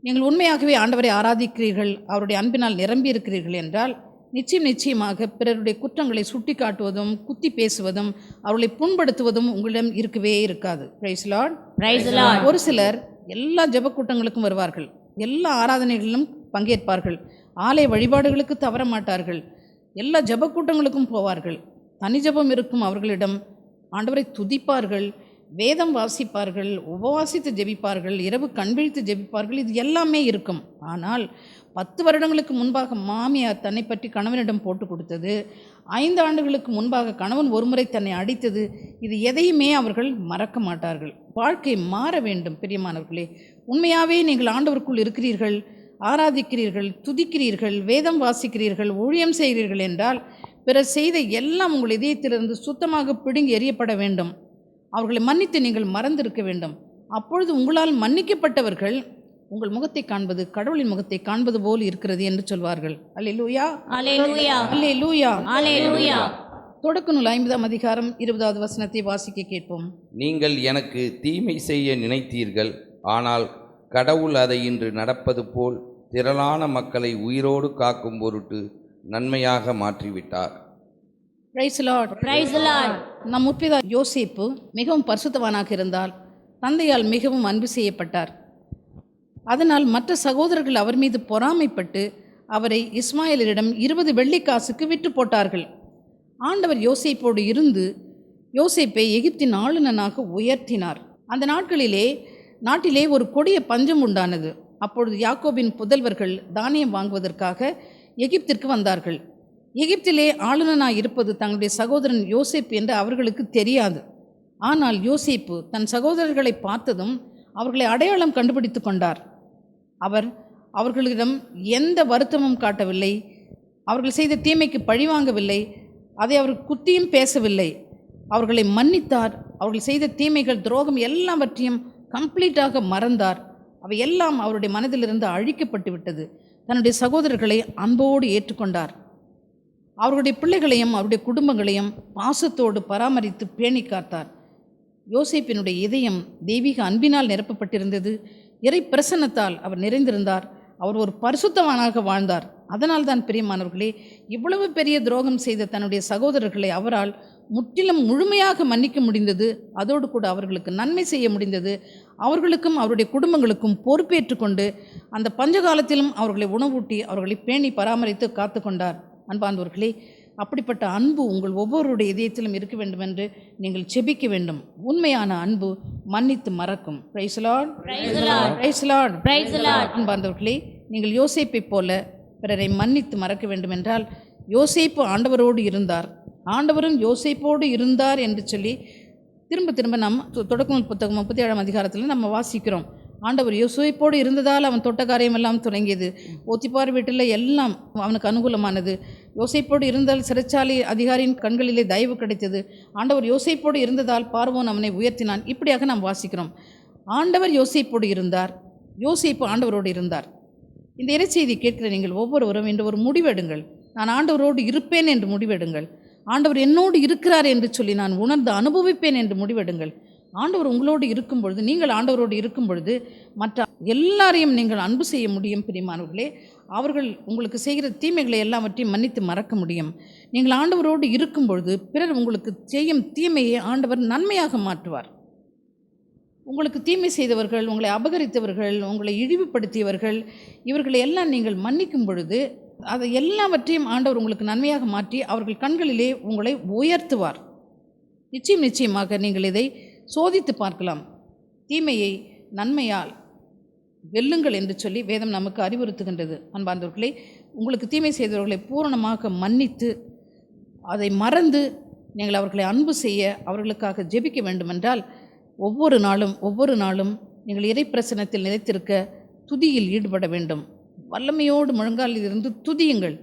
நீங்கள் உண்மையாகவே ஆண்டவரை ஆராதிக்கிறீர்கள், அவருடைய அன்பினால் நிரம்பி இருக்கிறீர்கள் என்றால் நிச்சயமாக பிறருடைய குற்றங்களை சுட்டி காட்டுவதும் குத்தி பேசுவதும் அவர்களை புண்படுத்துவதும் உங்களிடம் இருக்கவே இருக்காது. Praise Lord. Praise the Lord. ஒரு சிலர் எல்லா ஜெப கூட்டங்களுக்கும் வருவார்கள், எல்லா ஆராதனைகளிலும் பங்கேற்பார்கள், ஆலய வழிபாடுகளுக்கு தவற மாட்டார்கள், எல்லா ஜெப கூட்டங்களுக்கும் போவார்கள். தனி ஜெபம் இருக்கும் அவர்களிடம் ஆண்டவரை துதிப்பார்கள், வேதம் வாசிப்பார்கள், உபவாசித்து ஜெபிப்பார்கள், இரவு கண்விழித்து ஜெபிப்பார்கள், இது எல்லாமே இருக்கும். ஆனால் 10 வருடங்களுக்கு முன்பாக மாமியார் தன்னை பற்றி கணவனிடம் போட்டு கொடுத்தது, 5 ஆண்டுகளுக்கு முன்பாக கணவன் ஒருமுறை தன்னை அடித்தது, இது எதையுமே அவர்கள் மறக்க மாட்டார்கள். வாழ்க்கை மாற வேண்டும். பிரியமானவர்களே, உண்மையாகவே நீங்கள் ஆண்டவருக்குள் இருக்கிறீர்கள், ஆராதிக்கிறீர்கள், துதிக்கிறீர்கள், வேதம் வாசிக்கிறீர்கள், ஊழியம் செய்கிறீர்கள் என்றால் பிறர் செய்த எல்லாம் உங்கள் இதயத்திலிருந்து சுத்தமாக பிடுங்கி எறியப்பட வேண்டும். அவர்களை மன்னித்து நீங்கள் மறந்திருக்க வேண்டும். அப்பொழுது உங்களால் மன்னிக்கப்பட்டவர்கள் உங்கள் முகத்தை காண்பது கடவுளின் முகத்தை காண்பது போல் இருக்கிறது என்று சொல்வார்கள். அல்லேலூயா, Hallelujah. அல்லேலூயா. Hallelujah. தொடக்க நூல் 50ஆம் அதிகாரம் 20வது வசனத்தை வாசிக்க கேட்போம். நீங்கள் எனக்கு தீமை செய்ய நினைத்தீர்கள், ஆனால் கடவுள் அதை இன்று நடப்பது போல் திரளான மக்களை உயிரோடு காக்கும் பொருட்டு நன்மையாக மாற்றிவிட்டார். Praise Lord. Praise the Lord. நம் முற்பிதா யோசேப்பு மிகவும் பரிசுத்தவானாக இருந்தால் தந்தையால் மிகவும் அன்பு செய்யப்பட்டார். அதனால் மற்ற சகோதரர்கள் அவர் மீது பொறாமைப்பட்டு அவரை இஸ்மாயிலரிடம் 20 வெள்ளிக்காசுக்கு விற்று போட்டார்கள். ஆண்டவர் யோசேப்போடு இருந்து யோசேப்பை எகிப்தின் ஆளுநனாக உயர்த்தினார். அந்த நாட்டிலே ஒரு கொடிய பஞ்சம் உண்டானது. அப்பொழுது யாக்கோபின் புதல்வர்கள் தானியம் வாங்குவதற்காக எகிப்திற்கு வந்தார்கள். எகிப்திலே ஆளுநனாக இருப்பது தங்களுடைய சகோதரன் யோசேப்பு என்று அவர்களுக்கு தெரியாது. ஆனால் யோசேப்பு தன் சகோதரர்களை பார்த்ததும் அவர்களை அடையாளம் கண்டுபிடித்து கொண்டார். அவர் அவர்களிடம் எந்த வருத்தமும் காட்டவில்லை, அவர்கள் செய்த தீமைக்கு பழிவாங்கவில்லை, அதை அவர் குத்தியும் பேசவில்லை. அவர்களை மன்னித்தார். அவர்கள் செய்த தீமைகள், துரோகம் எல்லாவற்றையும் கம்ப்ளீட்டாக மறந்தார். அவை எல்லாம் அவருடைய மனதிலிருந்து அழிக்கப்பட்டு விட்டது. தன்னுடைய சகோதரர்களை அன்போடு ஏற்றுக்கொண்டார். அவருடைய பிள்ளைகளையும் அவருடைய குடும்பங்களையும் பாசத்தோடு பராமரித்து பேணி காத்தார். யோசேப்பினுடைய இதயம் தெய்வீக அன்பினால் நிரப்பப்பட்டிருந்தது. இறை பிரசன்னத்தால் அவர் நிறைந்திருந்தார். அவர் ஒரு பரிசுத்தவானாக வாழ்ந்தார். அதனால் தான் பிரியமானவர்களே, இவ்வளவு பெரிய துரோகம் செய்த தன்னுடைய சகோதரர்களை அவரால் முற்றிலும் முழுமையாக மன்னிக்க முடிந்தது. அதோடு கூட அவர்களுக்கு நன்மை செய்ய முடிந்தது. அவர்களுக்கும் அவருடைய குடும்பங்களுக்கும் பொறுப்பேற்று கொண்டு அந்த பஞ்சகாலத்திலும் அவர்களை உணவூட்டி அவர்களை பேணி பராமரித்து காத்து கொண்டார். அன்பார்ந்தவர்களே, அப்படிப்பட்ட அன்பு உங்கள் ஒவ்வொருடைய இதயத்திலும் இருக்க வேண்டும் என்று நீங்கள் செபிக்க வேண்டும். உண்மையான அன்பு மன்னித்து மறக்கும். Praise the Lord. Praise the Lord. Price the Lord. Praise the Lord. அன்பார்ந்தவர்களே, நீங்கள் யோசேப்பை போல பிறரை மன்னித்து மறக்க வேண்டும் என்றால், யோசேப்பு ஆண்டவரோடு இருந்தார், ஆண்டவரும் யோசேப்போடு இருந்தார் என்று சொல்லி திரும்ப நாம் தொடக்க நூல் புத்தகம் 37ஆம் அதிகாரத்தில் நம்ம வாசிக்கிறோம். ஆண்டவர் யோசேப்போடு இருந்ததால் அவன் தொட்ட காரியம் எல்லாம் தொடங்கியது. போத்திபார் வீட்டில் எல்லாம் அவனுக்கு அனுகூலமானது. யோசேப்போடு இருந்தால் சிறைச்சாலை அதிகாரியின் கண்களிலே தயவு கிடைத்தது. ஆண்டவர் யோசேப்போடு இருந்ததால் பார்வோன் அவனை உயர்த்தினான். இப்படியாக நாம் வாசிக்கிறோம். ஆண்டவர் யோசேப்போடு இருந்தார், யோசேப்பு ஆண்டவரோடு இருந்தார். இந்த இறைச்செய்தி கேட்கிற நீங்கள் ஒவ்வொருவரும் இன்று ஒரு முடிவெடுங்கள். நான் ஆண்டவரோடு இருப்பேன் என்று முடிவெடுங்கள். ஆண்டவர் என்னோடு இருக்கிறார் என்று சொல்லி நான் உணர்ந்து அனுபவிப்பேன் என்று முடிவெடுங்கள். ஆண்டவர் உங்களோடு இருக்கும் பொழுது, நீங்கள் ஆண்டவரோடு இருக்கும் பொழுது மற்ற எல்லாரையும் நீங்கள் அன்பு செய்ய முடியும். பிரியமானவர்களே, அவர்கள் உங்களுக்கு செய்கிற தீமைகளை எல்லாவற்றையும் மன்னித்து மறக்க முடியும். நீங்கள் ஆண்டவரோடு இருக்கும் பொழுது பிறர் உங்களுக்கு செய்யும் தீமையை ஆண்டவர் நன்மையாக மாற்றுவார். உங்களுக்கு தீமை செய்தவர்கள், உங்களை அபகரித்தவர்கள், உங்களை இழிவுபடுத்தியவர்கள், இவர்களை எல்லாம் நீங்கள் மன்னிக்கும் பொழுது அதை எல்லாவற்றையும் ஆண்டவர் உங்களுக்கு நன்மையாக மாற்றி அவர்கள் கண்களிலே உங்களை உயர்த்துவார். நிச்சயமாக நீங்கள் இதை சோதித்து பார்க்கலாம். தீமையை நன்மையால் வெல்லுங்கள் என்று சொல்லி வேதம் நமக்கு அறிவுறுத்துகின்றது. அன்பார்ந்தவர்களே, உங்களுக்கு தீமை செய்தவர்களை பூரணமாக மன்னித்து அதை மறந்து நீங்கள் அவர்களை அன்பு செய்ய, அவர்களுக்காக ஜெபிக்க வேண்டுமென்றால் ஒவ்வொரு நாளும் நீங்கள் இறைப்பிரசனத்தில் நிலைத்திருக்க துதியில் ஈடுபட வேண்டும். வல்லமையோடு முழங்காலில் இருந்து துதியுங்கள்.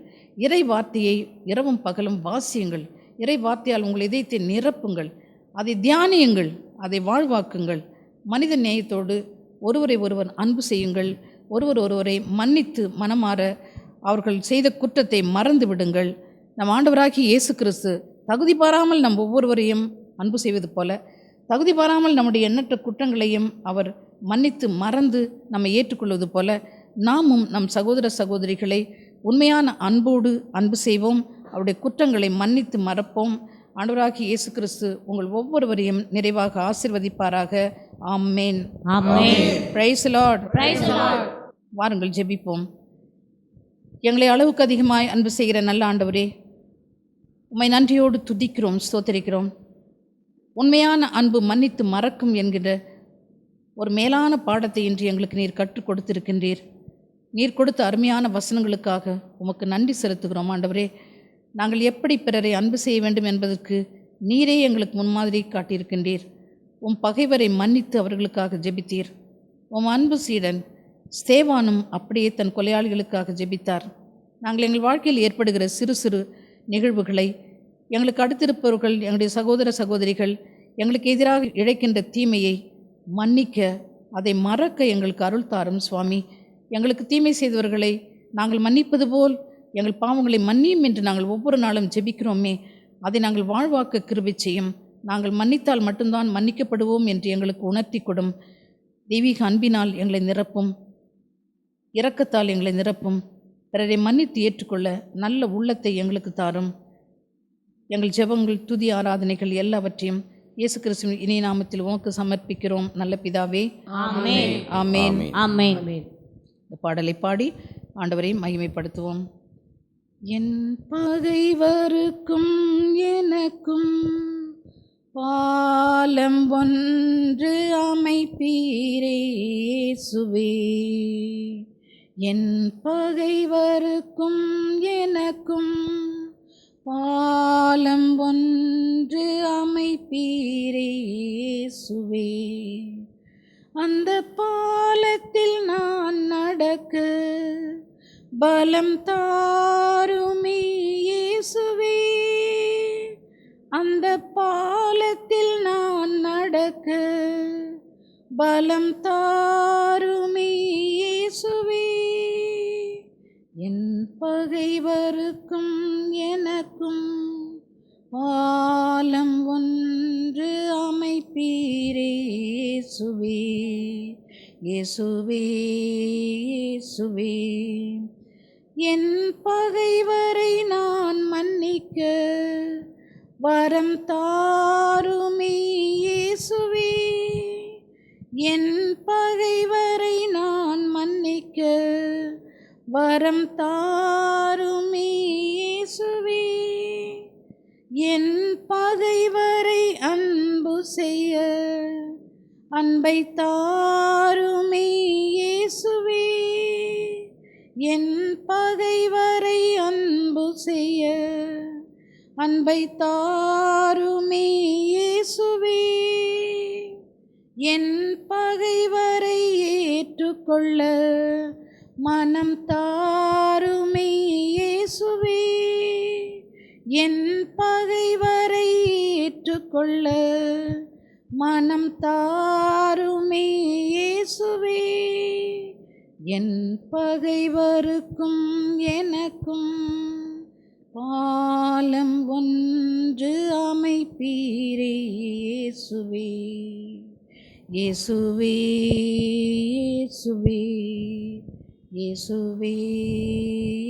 இறை வார்த்தையை இரவும் பகலும் வாசியுங்கள். இறை வார்த்தையால் உங்கள் இதயத்தை நிரப்புங்கள். அதை தியானியுங்கள், அதை வாழ்வாக்குங்கள். மனித நேயத்தோடு ஒருவரை ஒருவர் அன்பு செய்யுங்கள். ஒருவரை மன்னித்து மனமாற அவர்கள் செய்த குற்றத்தை மறந்து விடுங்கள். நம் ஆண்டவராகிய இயேசு கிறிஸ்து தகுதி பாராமல் நம் ஒவ்வொருவரையும் அன்பு செய்வது போல, தகுதி பாராமல் நம்முடைய எண்ணற்ற குற்றங்களையும் அவர் மன்னித்து மறந்து நம்மை ஏற்றுக்கொள்வது போல, நாமும் நம் சகோதர சகோதரிகளை உண்மையான அன்போடு அன்பு செய்வோம். அவருடைய குற்றங்களை மன்னித்து மறப்போம். ஆண்டவராகிய இயேசு கிறிஸ்து உங்கள் ஒவ்வொருவரையும் நிறைவாக ஆசீர்வதிப்பாராக. ஆமென். ஆமென். Praise the Lord. Praise the Lord. வாருங்கள் ஜெபிப்போம். எங்களை அளவுக்கு அதிகமாய் அன்பு செய்கிற நல்ல ஆண்டவரே, உம்மை நன்றியோடு துதிக்கிறோம், ஸ்தோத்திரிக்கிறோம். உண்மையான அன்பு மன்னித்து மறக்கும் என்கிற ஒரு மேலான பாடத்தை இன்று எங்களுக்கு நீர் கற்றுக் கொடுத்திருக்கின்றீர். நீர் கொடுத்த அருமையான வசனங்களுக்காக உமக்கு நன்றி செலுத்துகிறோம். ஆண்டவரே, நாங்கள் எப்படி பிறரை அன்பு செய்ய வேண்டும் என்பதற்கு நீரே எங்களுக்கு முன்மாதிரி காட்டியிருக்கின்றீர். உம் பகைவரை மன்னித்து அவர்களுக்காக ஜெபித்தீர். உம் அன்பு சீடன் ஸ்தேவானும் அப்படியே தன் கொலையாளிகளுக்காக ஜெபித்தார். நாங்கள் எங்கள் வாழ்க்கையில் ஏற்படுகிற சிறு சிறு நிகழ்வுகளை, எங்களுக்கு அடுத்திருப்பவர்கள், எங்களுடைய சகோதர சகோதரிகள் எங்களுக்கு எதிராக இழைக்கின்ற தீமையை மன்னிக்க, அதை மறக்க எங்களுக்கு அருள் தாரும் சுவாமி. எங்களுக்கு தீமை செய்தவர்களை நாங்கள் மன்னிப்பது போல் எங்கள் பாவங்களை மன்னியும் என்று நாங்கள் ஒவ்வொரு நாளும் ஜெபிக்கிறோமே, அதை நாங்கள் வாழ்வாக்க கிருபை செய்யும். நாங்கள் மன்னித்தால் மட்டும்தான் மன்னிக்கப்படுவோம் என்று எங்களுக்கு உணர்த்தி கொடும். தெய்வீக அன்பினால் எங்களை நிரப்பும், இரக்கத்தால் எங்களை நிரப்பும். பிறரை மன்னித்து ஏற்றுக்கொள்ள நல்ல உள்ளத்தை எங்களுக்கு தாரும். எங்கள் ஜெபங்கள், துதி, ஆராதனைகள் எல்லாவற்றையும் இயேசு கிறிஸ்துவின் இனிய நாமத்தில் உமக்கு சமர்ப்பிக்கிறோம் நல்ல பிதாவே. ஆமென். ஆமென். ஆமென். இந்த பாடலை பாடி ஆண்டவரை மகிமைப்படுத்துவோம். என் பகைவருக்கும் எனக்கும் பாலம் ஒன்று அமைப்பீரே இயேசுவே. என் பகைவருக்கும் எனக்கும் பாலம் ஒன்று அமைப்பீரே இயேசுவே. அந்த பாலத்தில் நான் நடக்க பலம் தாருமே இயேசுவே. அந்த பாலத்தில் நான் நடக்க பலம் தாருமே இயேசுவே. என் பகைவருக்கும் எனக்கும் பாலம் ஒன்று அமைப்பீரே இயேசுவே. இயேசுவே, இயேசுவே. என் பகைவரை நான் மன்னிக்க வரம் தாருமே இயேசுவே. என் பகைவரை நான் மன்னிக்க வரம் தாருமே இயேசுவே. என் பகைவரை அன்பு செய்ய அன்பை தாருமே இயேசுவே. என் பகைவரை அன்பு செய்ய அன்பை தாருமே இயேசுவே. என் பகைவரை ஏற்றுக்கொள்ள மனம் தாருமே இயேசுவே. என் பகைவரை ஏற்றுக்கொள்ள மனம் தாருமே இயேசுவே. என் பகைவருக்கும் எனக்கும் பாலம் ஒன்று அமைப்பீரே இயேசுவே. இயேசுவே இயேசுவே இயேசுவே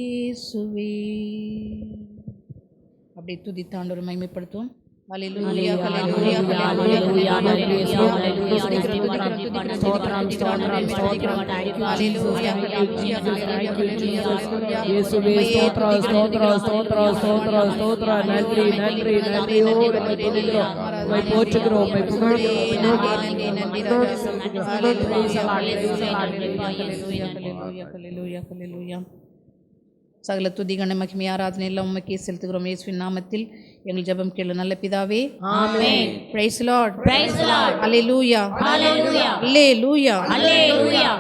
இயேசுவே. அப்படியே துதித்தாண்டவர் மகிமைப்படுத்துவோம். ஹல்லேலூயா ஹல்லேலூயா ஹல்லேலூயா ஹல்லேலூயா ஸ்தோத்திரம் ஸ்தோத்திரம் ஸ்தோத்திரம் ஹல்லேலூயா இயேசுவே ஸ்தோத்திரம் ஸ்தோத்திரம் ஸ்தோத்திரம் ஸ்தோத்திரம் ஸ்தோத்திரம். நன்றி நன்றி நன்றியோடு துதிக்கிறோம், உம்மை போற்றுகிறோம், உம்மை புகழ்கிறோம். சகல துதிகன மகிமை ஆராதனை எல்லாம் உமக்கே செலுத்துகிறோம் இயேசுவின் நாமத்தில் எங்கள் ஜெபம் கேளு நல்ல பிதாவே. ஆமென். Praise the Lord. Praise the Lord. ஹல்லேலூயா Hallelujah. ஹல்லேலூயா Hallelujah.